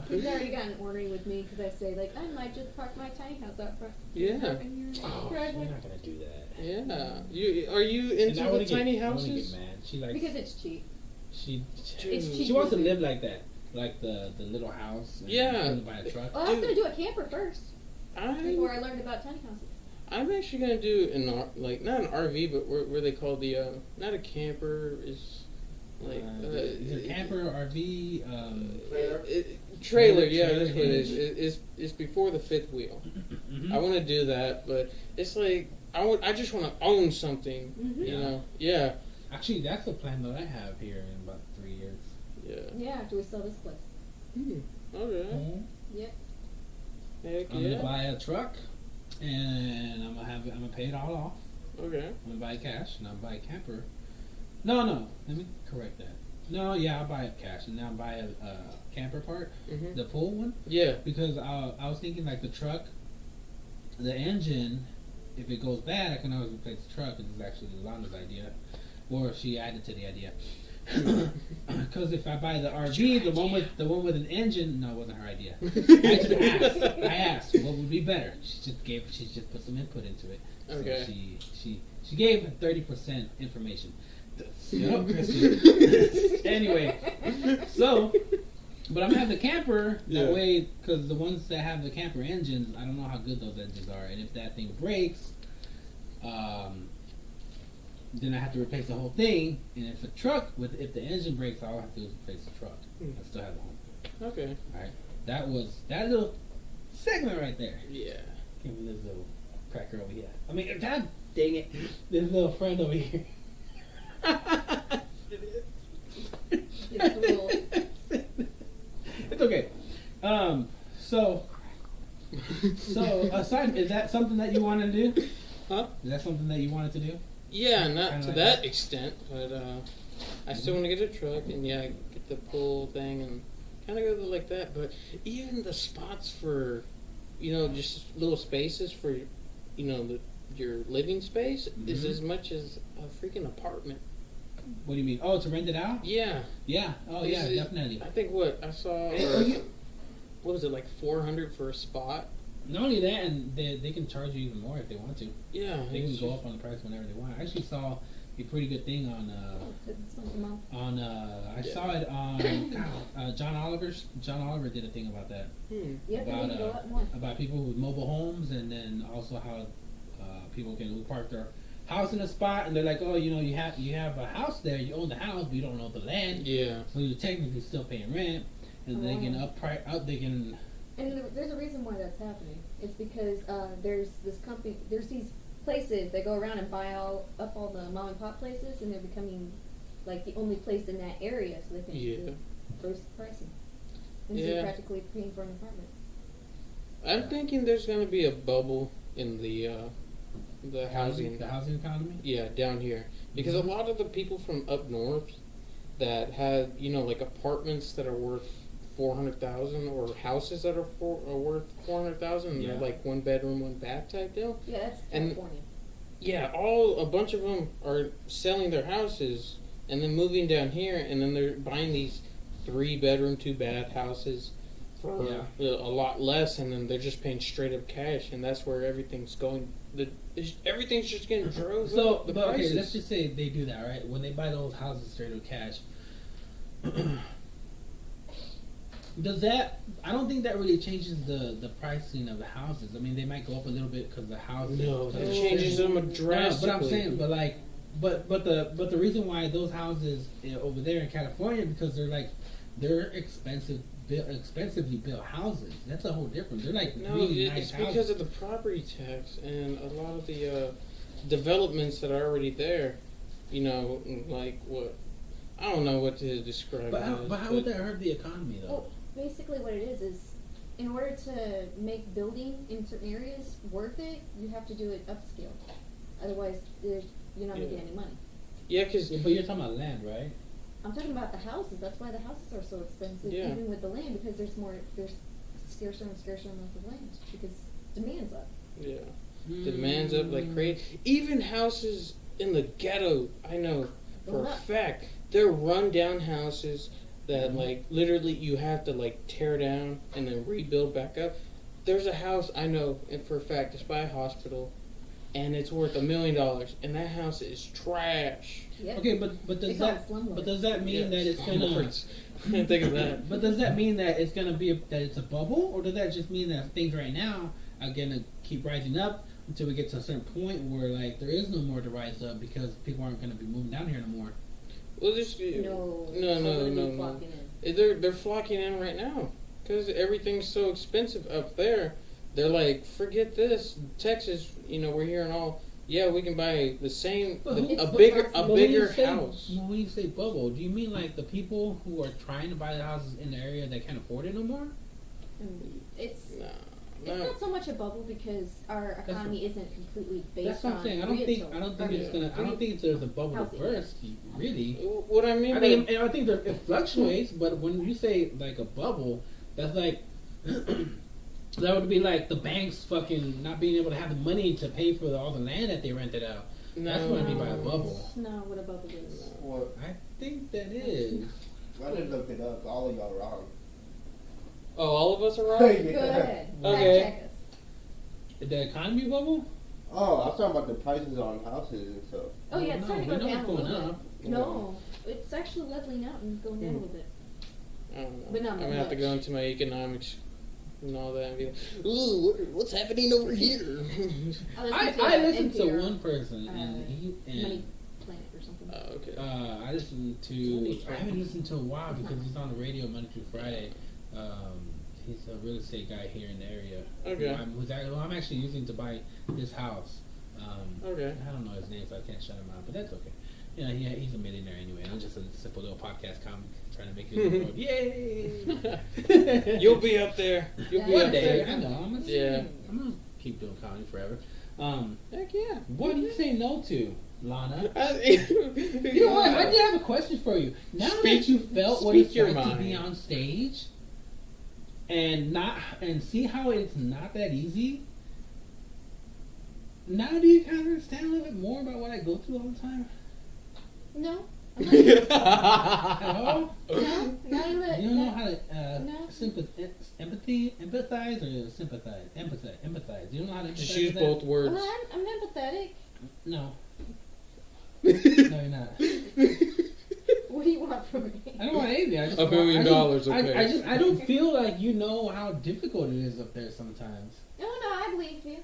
He's already gotten ornery with me because I say like I might just park my tiny house out front. Yeah. Oh, you're not gonna do that. Yeah. Are you into the tiny houses? I wanna get mad. She likes because it's cheap. It's cheap. She wants to live like that, like the little house. And Yeah. buy a truck. Well, I was gonna do a camper first before I learned about tiny houses. I'm actually gonna do not an RV, but where they call the not a camper is like is it camper, RV, trailer. Yeah, that's what it is. It's before the fifth wheel. Mm-hmm. I want to do that, but it's like I just want to own something. Mm-hmm. You know? Yeah. Actually, that's the plan that I have here in about 3 years. Yeah. Yeah, after we sell this place. Okay. Mm-hmm. Yep. Heck I'm yeah. gonna buy a truck, and I'm gonna pay it all off. Okay. I'm gonna buy it cash, and I'll buy a camper. No, let me correct that. No, yeah, I'll buy it cash, and then I'll buy a camper part, the pool one. Yeah. Because I was thinking like the truck, the engine, if it goes bad, I can always replace the truck. This is actually Lana's idea, or she added to the idea. Because if I buy the RV, the one with an engine, no, it wasn't her idea. I asked what would be better. She just put some input into it. Okay. So she gave 30% information. Yup, Christian. Anyway, so, but I'm gonna have the camper that way, because the ones that have the camper engines, I don't know how good those engines are, and if that thing breaks, then I have to replace the whole thing. And if if the engine breaks, all I have to do is replace the truck. I still have the home. Okay. All right, that was that little segment right there. Yeah. Give me this little cracker over here. I mean, God dang it, this little friend over here. It's okay. So aside, is that something that you want to do? Huh? Is that something that you wanted to do? Yeah, not Kinda to like that extent, but I still want to get a truck and get the pull thing and kind of go like that. But even the spots for, just little spaces for, your living space is as much as a freaking apartment. What do you mean? Oh, to rent it out? Yeah. Yeah. Oh, yeah, definitely. I think what I saw, what was it, like $400 for a spot? Not only that, and they can charge you even more if they want to. Yeah. They can go up on the price whenever they want. I actually saw a pretty good thing on I saw it on John Oliver did a thing about that. About people with mobile homes, and then also how people can park their house in a spot, and they're like, oh, you have a house there, you own the house, but you don't own the land. Yeah. So you're technically still paying rent, and they can they can. And there's a reason why that's happening. It's because there's these places that go around and buy up all the mom and pop places, and they're becoming like the only place in that area, so they can raise the pricing. And so you're practically paying for an apartment. I'm thinking there's going to be a bubble in the housing. The housing economy? Yeah, down here. Because a lot of the people from up north that had, like apartments that are worth 400,000 or houses that are worth 400,000, and they're like 1 bedroom, 1 bath type deal. Yeah, that's California. Yeah, a bunch of them are selling their houses and then moving down here, and then they're buying these 3 bedroom, 2 bath houses for a lot less, and then they're just paying straight up cash, and that's where everything's going. Everything's just getting drove up. Okay, let's just say they do that, right? When they buy those houses straight up cash, does that? I don't think that really changes the pricing of the houses. I mean, they might go up a little bit because the houses. No, that changes them drastically. But I'm saying, but the reason why those houses over there in California, because they're expensively built houses. That's a whole different. They're like really nice houses. It's because of the property tax and a lot of the developments that are already there. Like what? I don't know what to describe. But how would that hurt the economy though? Well, basically what it is in order to make building in certain areas worth it, you have to do it upscale. Otherwise, you're not making any money. Yeah, because but you're talking about land, right? I'm talking about the houses. That's why the houses are so expensive, even with the land, because there's scarcer and scarcer amounts of land because demand's up. Yeah, demand's up like crazy. Even houses in the ghetto, I know for a fact, they're run-down houses that like literally you have to like tear down and then rebuild back up. There's a house I know, and for a fact, it's by a hospital, and it's worth $1 million, and that house is trash. Yep. Okay, but does that mean that it's gonna? I didn't think of that. But does that mean that it's gonna be that it's a bubble, or does that just mean that things right now are gonna keep rising up until we get to a certain point where like there is no more to rise up because people aren't gonna be moving down here no more? Well, no. They're flocking in right now because everything's so expensive up there. They're like, forget this, Texas. We're hearing all. Yeah, we can buy the same, a bigger house. When you say bubble, do you mean like the people who are trying to buy the houses in the area that can't afford it no more? It's not so much a bubble because our economy isn't completely based on. That's what I'm saying. I don't think there's a bubble burst. Really? What I mean? I think it fluctuates, but when you say like a bubble, that's like. That would be like the banks fucking not being able to have the money to pay for all the land that they rented out. No. That's what I mean by a bubble. No, what a bubble is. Well, I think that is. I didn't look it up. All of y'all are wrong. Oh, all of us are wrong? Go ahead. Okay. Fact check us. The economy bubble? Oh, I was talking about the prices on houses and stuff. Oh yeah, it's starting to go down a little bit. Up. No, it's actually leveling out and going down a little bit. I don't know. But not I'm going to have to much. go into my economics and all that and be like, ooh, what's happening over here? I listened to one person and Money Planet or something. Oh, okay. I haven't listened to a while because he's on the radio Monday through Friday. He's a real estate guy here in the area. Okay. Who I'm actually using to buy this house. Okay. I don't know his name, so I can't shut him out, but that's okay. He's a millionaire anyway. I'm just a simple little podcast comic trying to make it in the world. Yay! You'll be up there. You'll be One up day. there. I know. I'm gonna keep doing comedy forever. Heck yeah. What do you say no to, Lana? You You know what? I did have a question for you. Now that you felt what it's like to be on stage and see how it's not that easy, now do you kind of understand a little bit more about what I go through all the time? No. At all? No, not a bit. You don't know how to No. empathize or sympathize? Empathize. You don't know how to empathize? Just use with both that? words. Well, I'm empathetic. No. No, you're not. What do you want from me? I don't want anything. I just $1 billion, okay. I don't feel like you know how difficult it is up there sometimes. No, I believe you.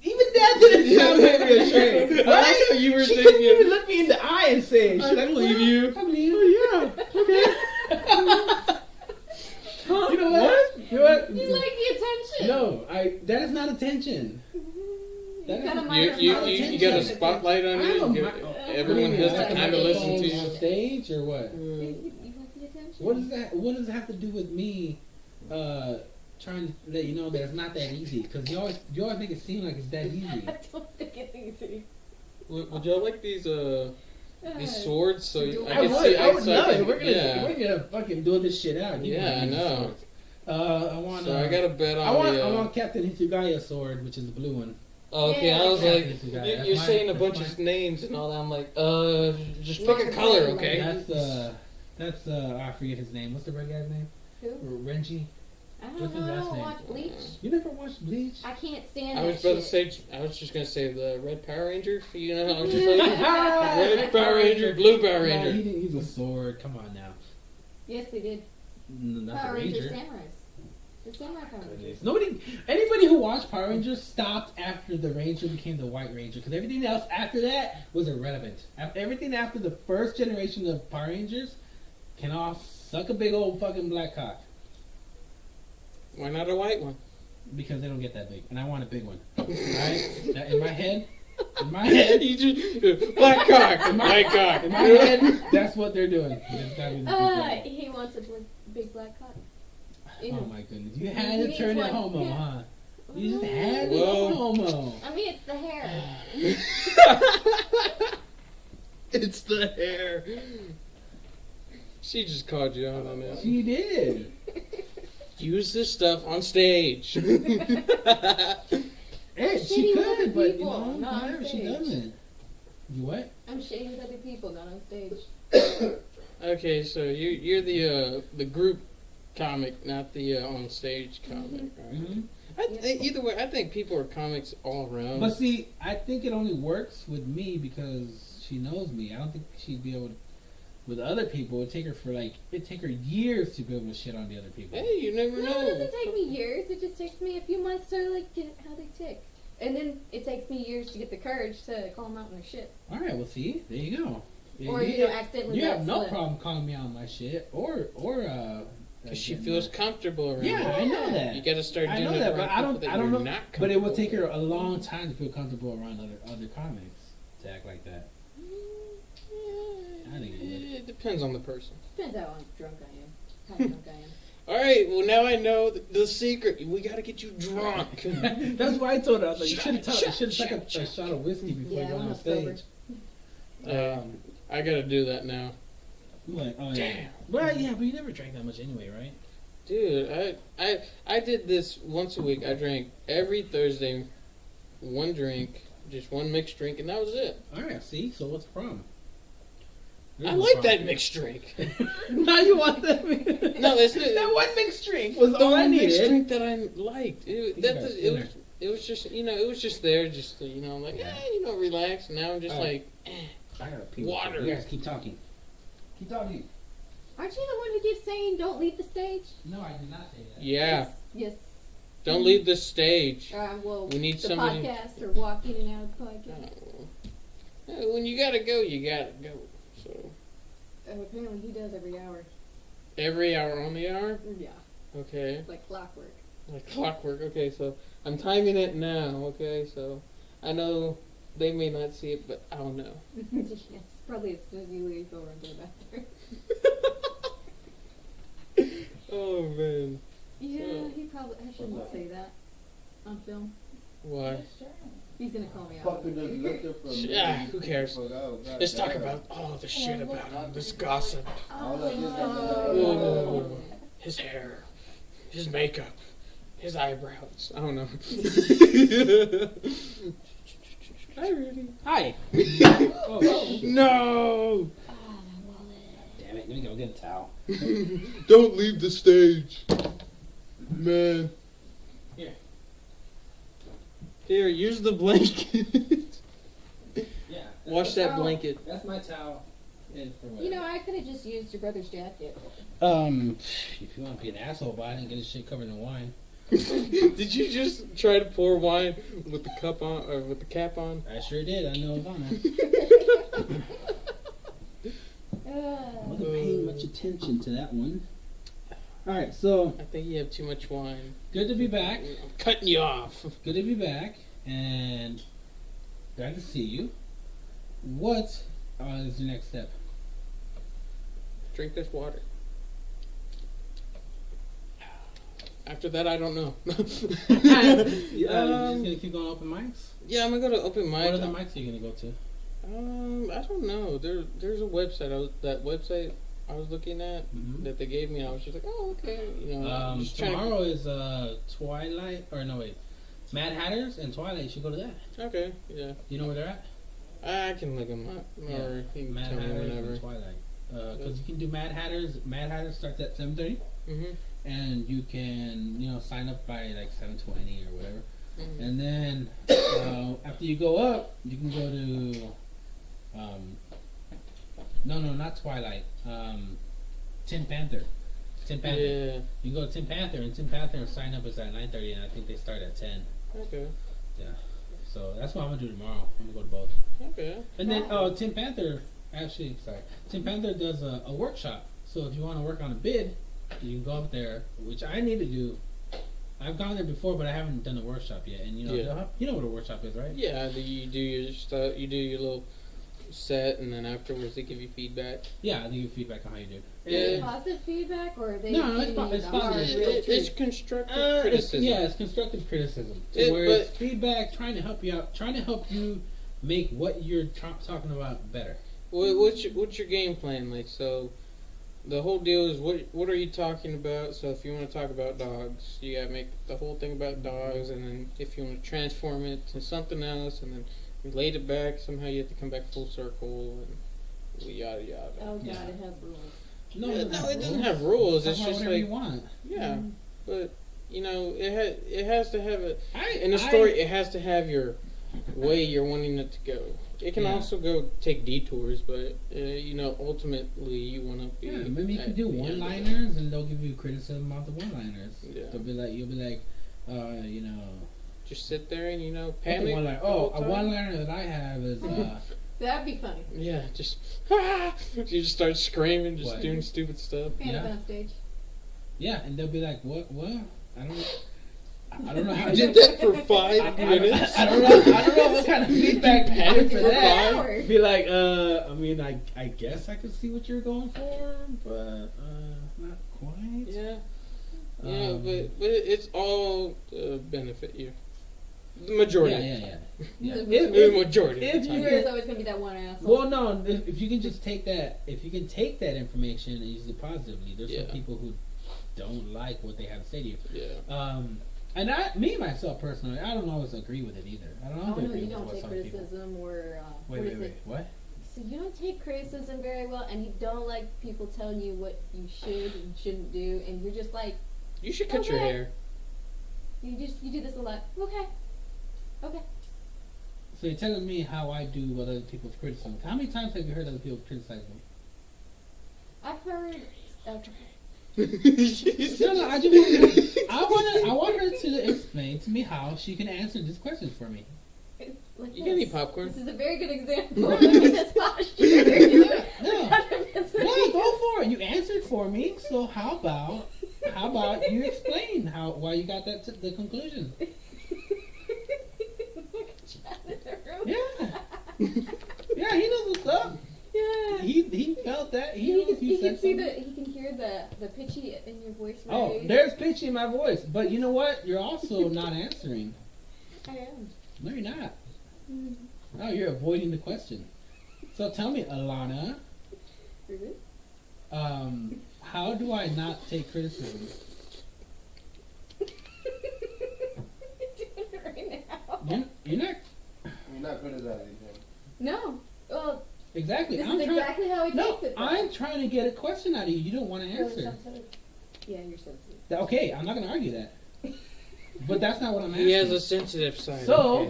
Even that didn't sound very reassuring. I know you were She thinking. couldn't even look me in the eye and say, I believe you. I believe you. Yeah. Okay. You know what? You know what? You like the attention. No, that is not attention. That You got a spotlight on you. Everyone has to kind of listen to on you. stage or what? You like the attention. What does it have to do with me trying to let you know that it's not that easy? Because you always make it seem like it's that easy. I don't think it's easy. Would y'all like these swords? So I I can see would love outside. it. We're gonna fucking do this shit out. Yeah, I know. I want. So I got a bet on I want Captain Hisugaya's sword, which is the blue one. Okay, Yeah. I was like, you're That's saying a mine. bunch That's of names and all that. I'm like, just pick a color, okay? That's I forget his name. What's the red guy's name? Who? Renji. I What's his don't last know. name? Watch Bleach. You never watched Bleach? I can't stand I that was about to shit. say, I was just gonna say the Red Power Ranger. You know, I was just like, Red Power Ranger, Blue Power No, Ranger. he didn't use a sword. Come on now. Yes, they did. Not Power the Rangers Ranger. Samurais. The Samurai Power Rangers. Anybody who watched Power Rangers stopped after the Ranger became the White Ranger, because everything else after that was irrelevant. Everything after the first generation of Power Rangers can all suck a big old fucking black cock, Why not a white one? because they don't get that big, and I want a big one. Alright? Now, in my head, You just, black cock, white cock. in my head, that's what they're doing. There's gotta be the big one. He wants a big black cock. Oh my goodness. You had to He turn needs it one. homo, Yeah. huh? You just had to Whoa. go homo. I mean, it's the hair. It's the hair. She just called you out on that. She did. Use this stuff on stage. Hey, she shitty with other could, but you people, know, not on whatever, she stage. doesn't. You what? I'm shading with other people, not on stage. Okay, so you're the group comic, not the on stage comic. Right? Mm-hmm. Either way, I think people are comics all around. But see, I think it only works with me because she knows me. I don't think she'd be able to. With other people, it'd take her years to be able to shit on the other people. Hey, you never No, know. it doesn't take me years. It just takes me a few months to like get how they tick, and then it takes me years to get the courage to call them out on their shit. All right, well, see, there you go. Or accidentally. You have let no slip. problem calling me out on my shit, or Because she feels comfortable around Yeah, you. I know that. You got to start I doing know it that, around but I don't people that know. you're not But it will take comfortable her a long time to feel comfortable around other comics to act like that. I think it would. It depends on the person. Depends how drunk I am. How drunk I am. All right, well now I know the secret. We got to get you drunk. That's why I told her. I was like, you should have Shot, took a shot of whiskey before Yeah, you went I'm on not sober. stage. I got to do that now. Like, oh yeah. Damn. Well, yeah, but you never drank that much anyway, right? Dude, I did this once a week. I drank every Thursday, one drink, just one mixed drink, and that was it. All right. See, so what's the problem? I like that mixed drink. Now you want that? No, that's not. That one mixed drink was The all I one mixed needed. drink that I liked. It was just, it was just there, just to, like, Yeah. relax. And now I'm just All right. like, I gotta pee. Water. You guys keep talking. Keep talking. Aren't you the one who keeps saying don't leave the stage? No, I did not say that. yeah, Yes. don't leave the stage. Well, We need the somebody- podcast or walk in and out of the podcast. When you gotta go, you gotta go. So Apparently he does every hour. every hour on the hour. Yeah, Okay. like clockwork. Like clockwork. Okay, so I'm timing it now. Okay, so I know they may not see it, but I'll know. Yes, probably as soon as you leave, go run to the bathroom. Oh man, Yeah, he probably. I shouldn't say that on film. why? He's gonna call me out. Fucking just looking for me. Yeah, who cares? Fuck out, Let's talk goddamn. about all the shit about him. This gossip. All I did was Oh, his hair, his makeup, his eyebrows. I don't know. Hi, Rudy. Hi. Oh, no! Damn it! Let me go get a towel. Don't leave the stage, man. Here. Here, use the blanket. Yeah. Wash that blanket. That's my towel. And for what? You know, I could have just used your brother's jacket. If you want to be an asshole, but I didn't get his shit covered in wine. Did you just try to pour wine with the cup on or with the cap on? I sure did. I know it was on there. Wasn't paying much attention to that one. All right, so I think you have too much wine. good to be back. I'm cutting you off. Good to be back, and glad to see you. What is the next step? Drink this water. After that, I don't know. You just gonna keep going open mics? Yeah, I'm gonna go to open mic. What other mics are you gonna go to? I don't know. There's a website. That website I was looking at that they gave me. I was just like, oh, okay. You know, tomorrow is Twilight, or no wait, Mad Hatters and Twilight. You should go to that. Okay, yeah. You know where they're at? I can look them up. Yeah. Or you can Mad tell me Hatters whenever. and Twilight. Because you can do Mad Hatters. Mad Hatters starts at 7:30, and you can sign up by like 7:20 or whatever. And then after you go up, you can go to no, not Twilight. Tin Panther. Tin Panther. Yeah. You can go to Tin Panther, and Tin Panther sign up is at 9:30, and I think they start at 10. Okay. Yeah. So that's what I'm gonna do tomorrow. I'm gonna go to both. Okay. And then Tin Panther Tin Panther does a workshop. So if you want to work on a bid, you can go up there, which I need to do. I've gone there before, but I haven't done a workshop yet. And you know what a workshop is, right? Yeah, you do your stuff. You do your little set, and then afterwards they give you feedback. Yeah, they give you feedback on how you do. Is it positive feedback, or are they? No, it's positive. It's constructive criticism. It's constructive criticism. Where it's feedback, trying to help you out, trying to help you make what you're talking about better. What's your game plan like? So, the whole deal is what are you talking about? So if you want to talk about dogs, you gotta make the whole thing about dogs, and then if you want to transform it to something else, and then relate it back, somehow you have to come back full circle, and yada yada. Oh god, it has rules. No, it doesn't have rules. It's just whatever like you want. Yeah, but it has to have in the story. It has to have your way you're wanting it to go. It can also go take detours, but ultimately you want to be. Yeah, maybe you can do one-liners, and they'll give you criticism about the one-liners. Yeah. You'll be like, just sit there and panic. A one-liner that I have is. That'd be funny. Yeah, just you just start screaming, just doing stupid stuff. Panic on stage. Yeah, and they'll be like, what? I don't know how you did that for 5 minutes. I don't know what kind of feedback you get for that. Hours. Be like, I guess I could see what you're going for, but not quite. Yeah. But it's all benefit you. The majority. Yeah. The majority. There's always gonna be that one asshole. Well, no. If you can just take that, information and use it positively, there's some people who don't like what they have to say to you. Yeah. And myself personally, I don't always agree with it either. I don't always agree with what some people. You don't take criticism or wait. What? So you don't take criticism very well, and you don't like people telling you what you should and shouldn't do, and you're just like, you should cut your hair. You do this a lot. Okay. So you're telling me how I do with other people's criticism. How many times have you heard other people criticize me? I've heard. Okay. No, I want her to explain to me how she can answer this question for me. Like you get any popcorn? This is a very good example of this posture. No, go for it. You answered for me, so how about you explain why you got the conclusion? Yeah, he knows what's up. Yeah, he felt that. He can hear the pitchy in your voice. Right? Oh, there's pitchy in my voice, but you know what? You're also not answering. I am. No, you're not. No, you're avoiding the question. So tell me, Alana. How do I not take criticism? Right now. You're not. You're not good at that anything. No. Well. Exactly. This is exactly how he takes it. I'm trying to get a question out of you. You don't want to answer. Yeah, you're sensitive. Okay, I'm not going to argue that. But that's not what I'm asking. He has a sensitive side. So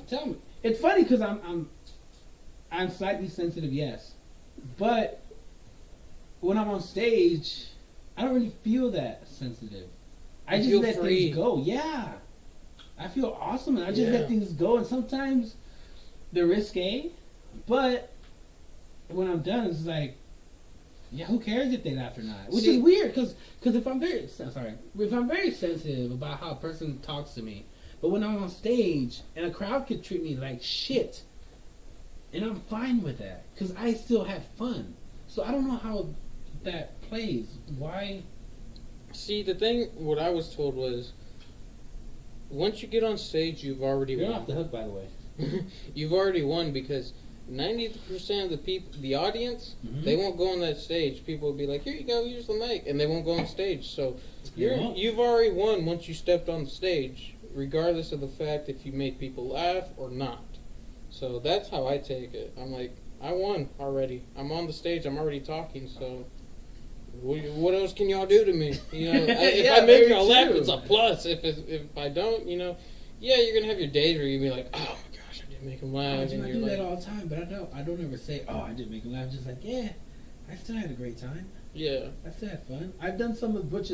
tell me. It's funny because I'm slightly sensitive, yes. But when I'm on stage, I don't really feel that sensitive. I just let things go. Yeah. I feel awesome, and I just let things go. And sometimes they're risque. But when I'm done, it's like, yeah, who cares if they laugh or not? Which is weird, because if I'm very sensitive about how a person talks to me, but when I'm on stage and a crowd could treat me like shit, and I'm fine with that, because I still have fun. So I don't know how that plays. Why? See, the thing, what I was told was, once you get on stage, you've already You're won. off the hook, by the way. You've already won because 90% of the people, the audience, they won't go on that stage. People will be like, "Here you go, here's the mic," and they won't go on stage. So you've already won once you stepped on the stage, regardless of the fact if you made people laugh or not. So that's how I take it. I'm like, I won already. I'm on the stage. I'm already talking. So what else can y'all do to me? You know, if I make y'all laugh, it's a plus. If I don't, you know, yeah, you're gonna have your days where you'll be like, oh my gosh, I didn't make them laugh. I do that all the time, but I don't ever say, oh, I didn't make them laugh. I'm just like, yeah, I still had a great time. Yeah, I still had fun. I've done some of Butch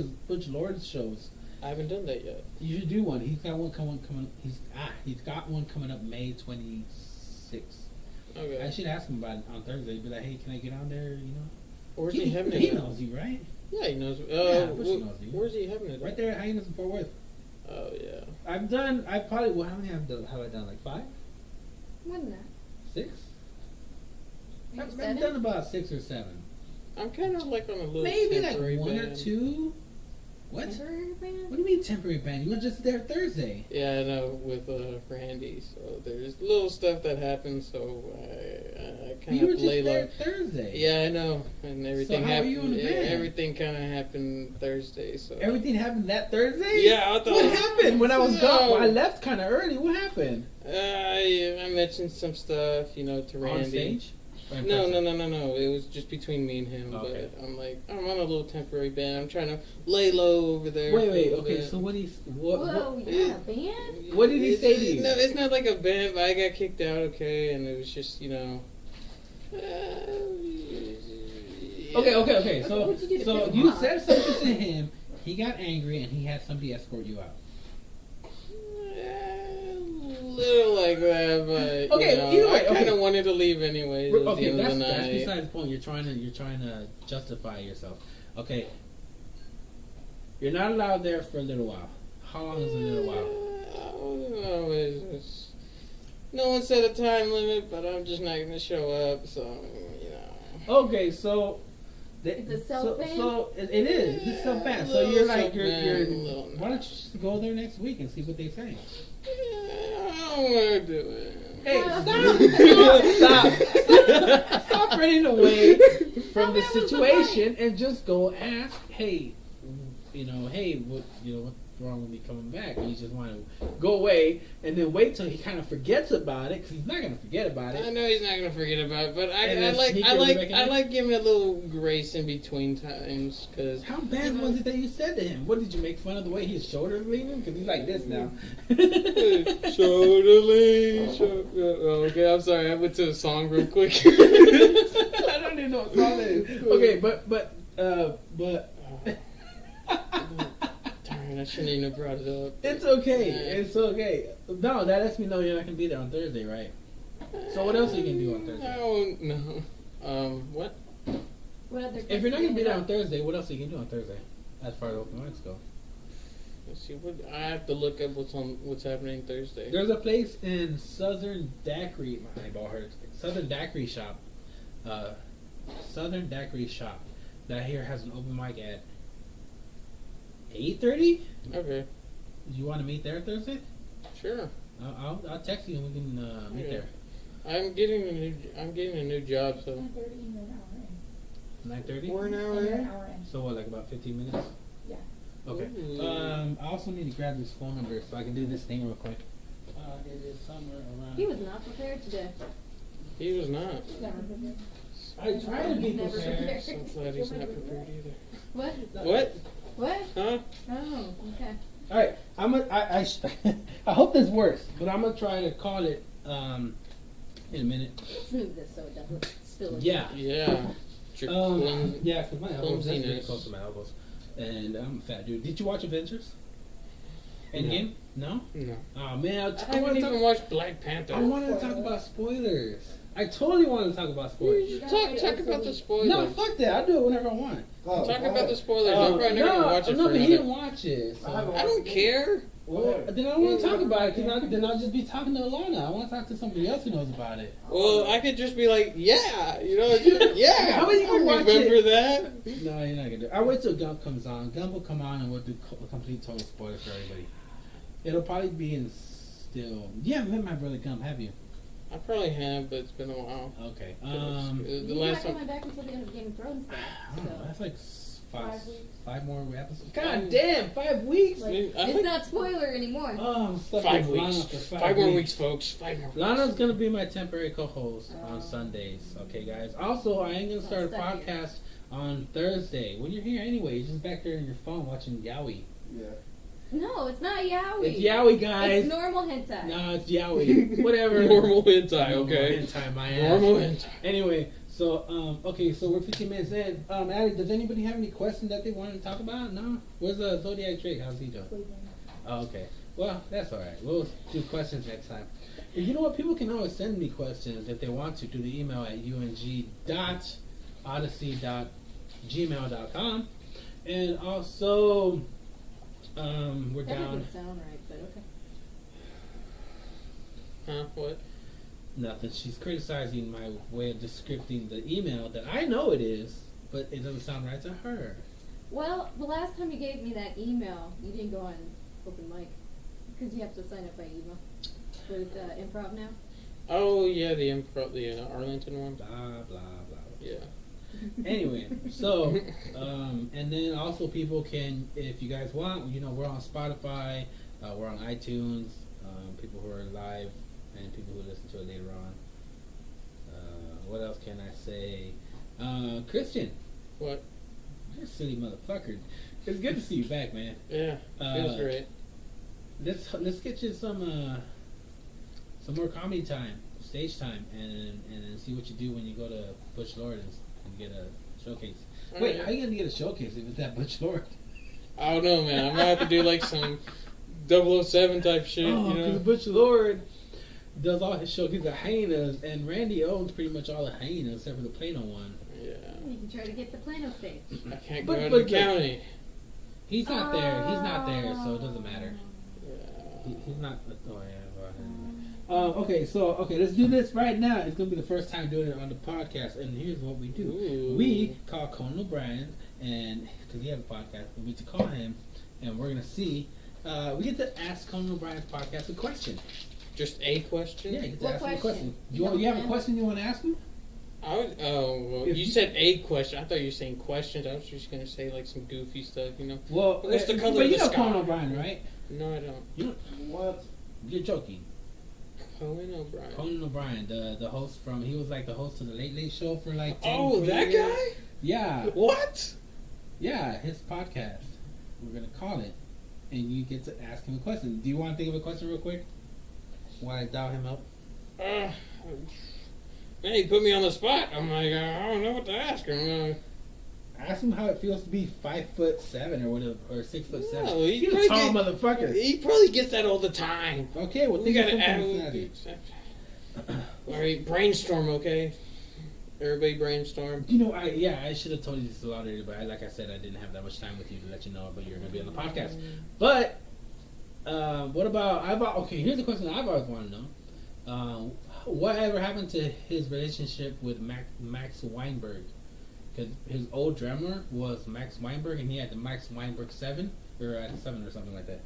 Lord's shows. I haven't done that yet. You should do one. He's got one coming. He's got one coming up May 26th. Okay. I should ask him about it on Thursday. Be like, hey, can I get on there? You know. Where's he having it? He knows you, right? Yeah, he knows. Butch knows you. Where's he having it? Right there at Hyenas in Fort Worth. Oh yeah. How many have I done? Like 5? More than that. 6? Maybe I've 7? done about 6 or 7. I'm kind of like on a little Maybe like temporary 1 band. or 2. What? Temporary band? What do you mean temporary band? You were just there Thursday. Yeah, I know, with Randy. So there's little stuff that happens. So I kind You were of just lay there low. Thursday. Yeah, I know, and everything So how happened. are you on the band? Everything kind of happened Thursday. So Everything happened that Thursday? Yeah, I thought. What happened when I was gone? No. I left kind of early. What happened? I mentioned some stuff, you know, to Randy. On stage? Or in No. person? It was just between me and him. Okay. But I'm like, I'm on a little temporary band. I'm trying to lay low over there. Wait. for a little Okay, bit. so what Whoa, you're in a band? What did he say to you? No, it's not like a band, but I got kicked out, okay, and it was just, you know. Okay. So What'd you do to piss him you off? said something to him. He got angry and he had somebody escort you out. Little like that, but Okay, you know, either way, I kind of okay. wanted to leave anyways. At the Okay, end of the that's night. besides the point. You're trying to justify yourself. Okay, you're not allowed there for a little while. How long is a little while? No one set a time limit, but I'm just not going to show up. So you know. Okay, so It's a self-ban? So it is. It's a self-ban. So you're like you're. Why don't you just go there next week and see what they say? I don't want to do it. Hey, stop running away from the situation and just go ask. Hey, what's wrong with me coming back? And you just want to go away and then wait till he kind of forgets about it, because he's not going to forget about it. I know he's not going to forget about it, but And I then like giving a little grace in between times, because How bad was it that you said to him? What, did you make fun of the way his shoulders leaning? Because he's like this now. shoulder lean. Okay, I'm sorry. I went to a song real quick. I don't even know what song it is. Okay, but. Darn, I shouldn't even have brought it up. It's okay. It's okay. No, that lets me know you're not gonna be there on Thursday, right? So what else are you gonna do on Thursday? No. What? What other If you're not gonna be there on Thursday, what else are you gonna do on Thursday? As far as open mics go. Let's see. I have to look up what's happening Thursday. There's a place in Southern Daiquiri. My eyeball hurts. Southern Daiquiri Shop. Southern Daiquiri Shop. That here has an open mic at 8:30. Okay. Do you want to meet there Thursday? Sure. I'll text you and we can meet there. I'm getting a new job, so. 9:30 and an hour in. 9:30. We're an hour Under in. an hour in. So what, like about 15 minutes? Yeah. Okay. Ooh. I also need to grab this phone number so I can do this thing real quick. It is somewhere around. He was not prepared today. He was not. Never been I try to be Never prepared. prepared. So glad he's not prepared either. What? What? What? Huh? Oh, okay. All right. I hope this works, but I'm gonna try to call it in a minute. Smooth this so it doesn't spill. Yeah. Yeah. Yeah, because my elbows, that's really clumsiness. close to my elbows, and I'm a fat dude. Did you watch Avengers? Endgame? No. No. Oh man, I haven't even watched Black Panther. I wanted to talk about spoilers. I totally wanted to talk about spoilers. You should talk about the spoilers. No, fuck that. I'll do it whenever I want. Talk about the spoilers. I'm probably never gonna watch it no, for but he another. didn't watch it. So. I don't care. Well, then I don't want to talk about it, because then I'll just be talking to Lana. I want to talk to somebody else who knows about it. Well, I could just be like, yeah, yeah. How are you gonna watch remember it? that? No, you're not gonna do it. I'll wait till Gump comes on. Gump will come on and we'll do complete total spoilers for everybody. It'll probably be in still. You haven't met my brother Gump, have you? I probably have, but it's been a while. Okay. He's not coming back until the end of Game of Thrones. I don't know. That's like 5 weeks. 5 more episodes. God damn, 5 weeks. Like, it's not spoiler anymore. Oh, I'm stuck 5 with weeks. Lana for 5 more weeks, folks. 5 more weeks. Lana's gonna be my temporary co-host on Sundays. Okay, guys. Also, I am gonna start a podcast on Thursday. When you're here anyway, you're just back there on your phone watching Yaoi. Yeah. No, it's not yaoi. It's Yaoi, guys. It's normal hentai. No, it's Yaoi. Whatever. Normal hentai, okay. Normal hentai, my ass. Normal hentai. Anyway, so okay, so we're 15 minutes in. Allie, does anybody have any questions that they want to talk about? No. Where's Zodiac Drake? How's he doing? Oh, okay. Well, that's all right. We'll do questions next time. And you know what? People can always send me questions if they want to the email at ung.odyssey.gmail.com. And also, we're That down. doesn't sound right, but okay. Huh? What? Nothing. She's criticizing my way of descripting the email that I know it is, but it doesn't sound right to her. Well, the last time you gave me that email, you didn't go on open mic because you have to sign up by email with improv now. Oh yeah, the Arlington one. Blah blah blah. Yeah. Anyway, so and then also people can, if you guys want, we're on Spotify, we're on iTunes. People who are live and people who listen to it later on. What else can I say? Christian. What? You're a silly motherfucker. It's good to see you back, man. Yeah, feels great. Let's get you some more comedy time, stage time, and see what you do when you go to Butch Lord and get a showcase. Wait, how are you gonna get a showcase if it's that Butch Lord? I don't know, man. I'm gonna have to do like some 007 type shit. Oh, because Butch Lord does all his showcases at hyenas, and Randy owns pretty much all the hyenas except for the Plano one. Yeah. You can try to get the Plano stage. I can't go out of the county. He's not there. He's not there, so it doesn't matter. Yeah. He's not. Oh yeah. Okay, let's do this right now. It's gonna be the first time doing it on the podcast, and here's what we do: Ooh. we call Conan O'Brien, and because he has a podcast, we get to call him, and we're gonna see. We get to ask Conan O'Brien's podcast a question. Just a question? Yeah, you get to What ask him a question? question. You have a question you want to ask him? Well, If you said a question. I thought you were saying questions. I was just gonna say like some goofy stuff, Well, what's the color but of you the know sky? Conan O'Brien, right? No, I don't. What? You're joking. Conan O'Brien. Conan O'Brien, the host he was like the host of the Late Late Show for like 10, Oh, 20 that years. guy? Yeah. What? Yeah, his podcast. We're gonna call it, and you get to ask him a question. Do you want to think of a question real quick while I dial him up? Man, he put me on the spot. I'm like, I don't know what to ask him. Ask him how it feels to be 5'7" or whatever, or 6'7". No, He's a tall motherfucker. He probably gets that all the time. Okay, well, We think of gotta something add. Cincinnati. All right, brainstorm, okay? Everybody brainstorm. I should have told you this a lot earlier, but like I said, I didn't have that much time with you to let you know, but you're gonna be on the podcast. But what about? Here's a question I've always wanted to know. Whatever happened to his relationship with Max Weinberg? Because his old drummer was Max Weinberg, and he had the Max Weinberg 7 or 7 or something like that.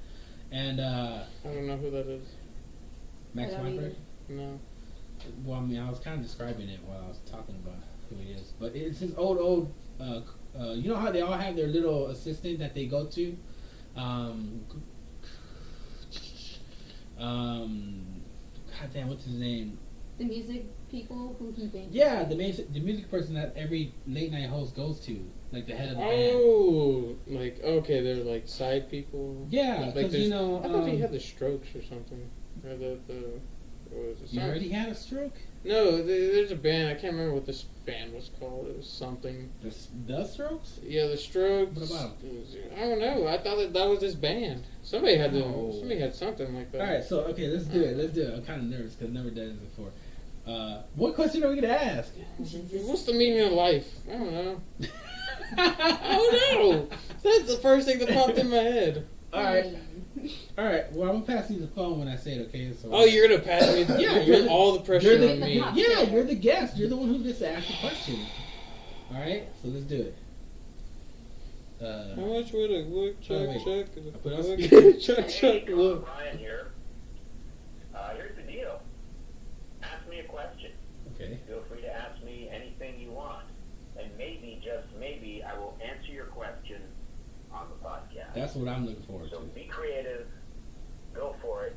And I don't know who that is. Max Weinberg. No. Well, I mean, I was kind of describing it while I was talking about who he is, but it's his old. You know how they all have their little assistant that they go to. God damn, what's his name? The music people who he thinks. Yeah, the music person that every late night host goes to, like the head of the band. Oh, like okay, they're like side people. Yeah, because I thought he had the Strokes or something. Or what was it? You already had a stroke? No, there's a band. I can't remember what this band was called. It was something. The Strokes? Yeah, the Strokes. What about I don't know. I thought that was this band. Somebody had something like that. All right, so okay, let's do it. I'm kind of nervous because I've never done this before. What question are we gonna ask? What's the meaning of life? I don't know. I don't know. That's the first thing that popped in my head. All right. Well, I'm gonna pass you the phone when I say it. Okay. So. You're gonna pass me. Yeah, you're all the pressure on me. Yeah, you're the guest. You're the one who gets to ask the question. All right. So let's do it. How much would a wood chuck? Put on speaker. Chuck. Look. Brian here. me a question. Okay. Feel free to ask me anything you want. And maybe, just maybe, I will answer your question on the podcast. That's what I'm looking forward So to. be creative, go for it,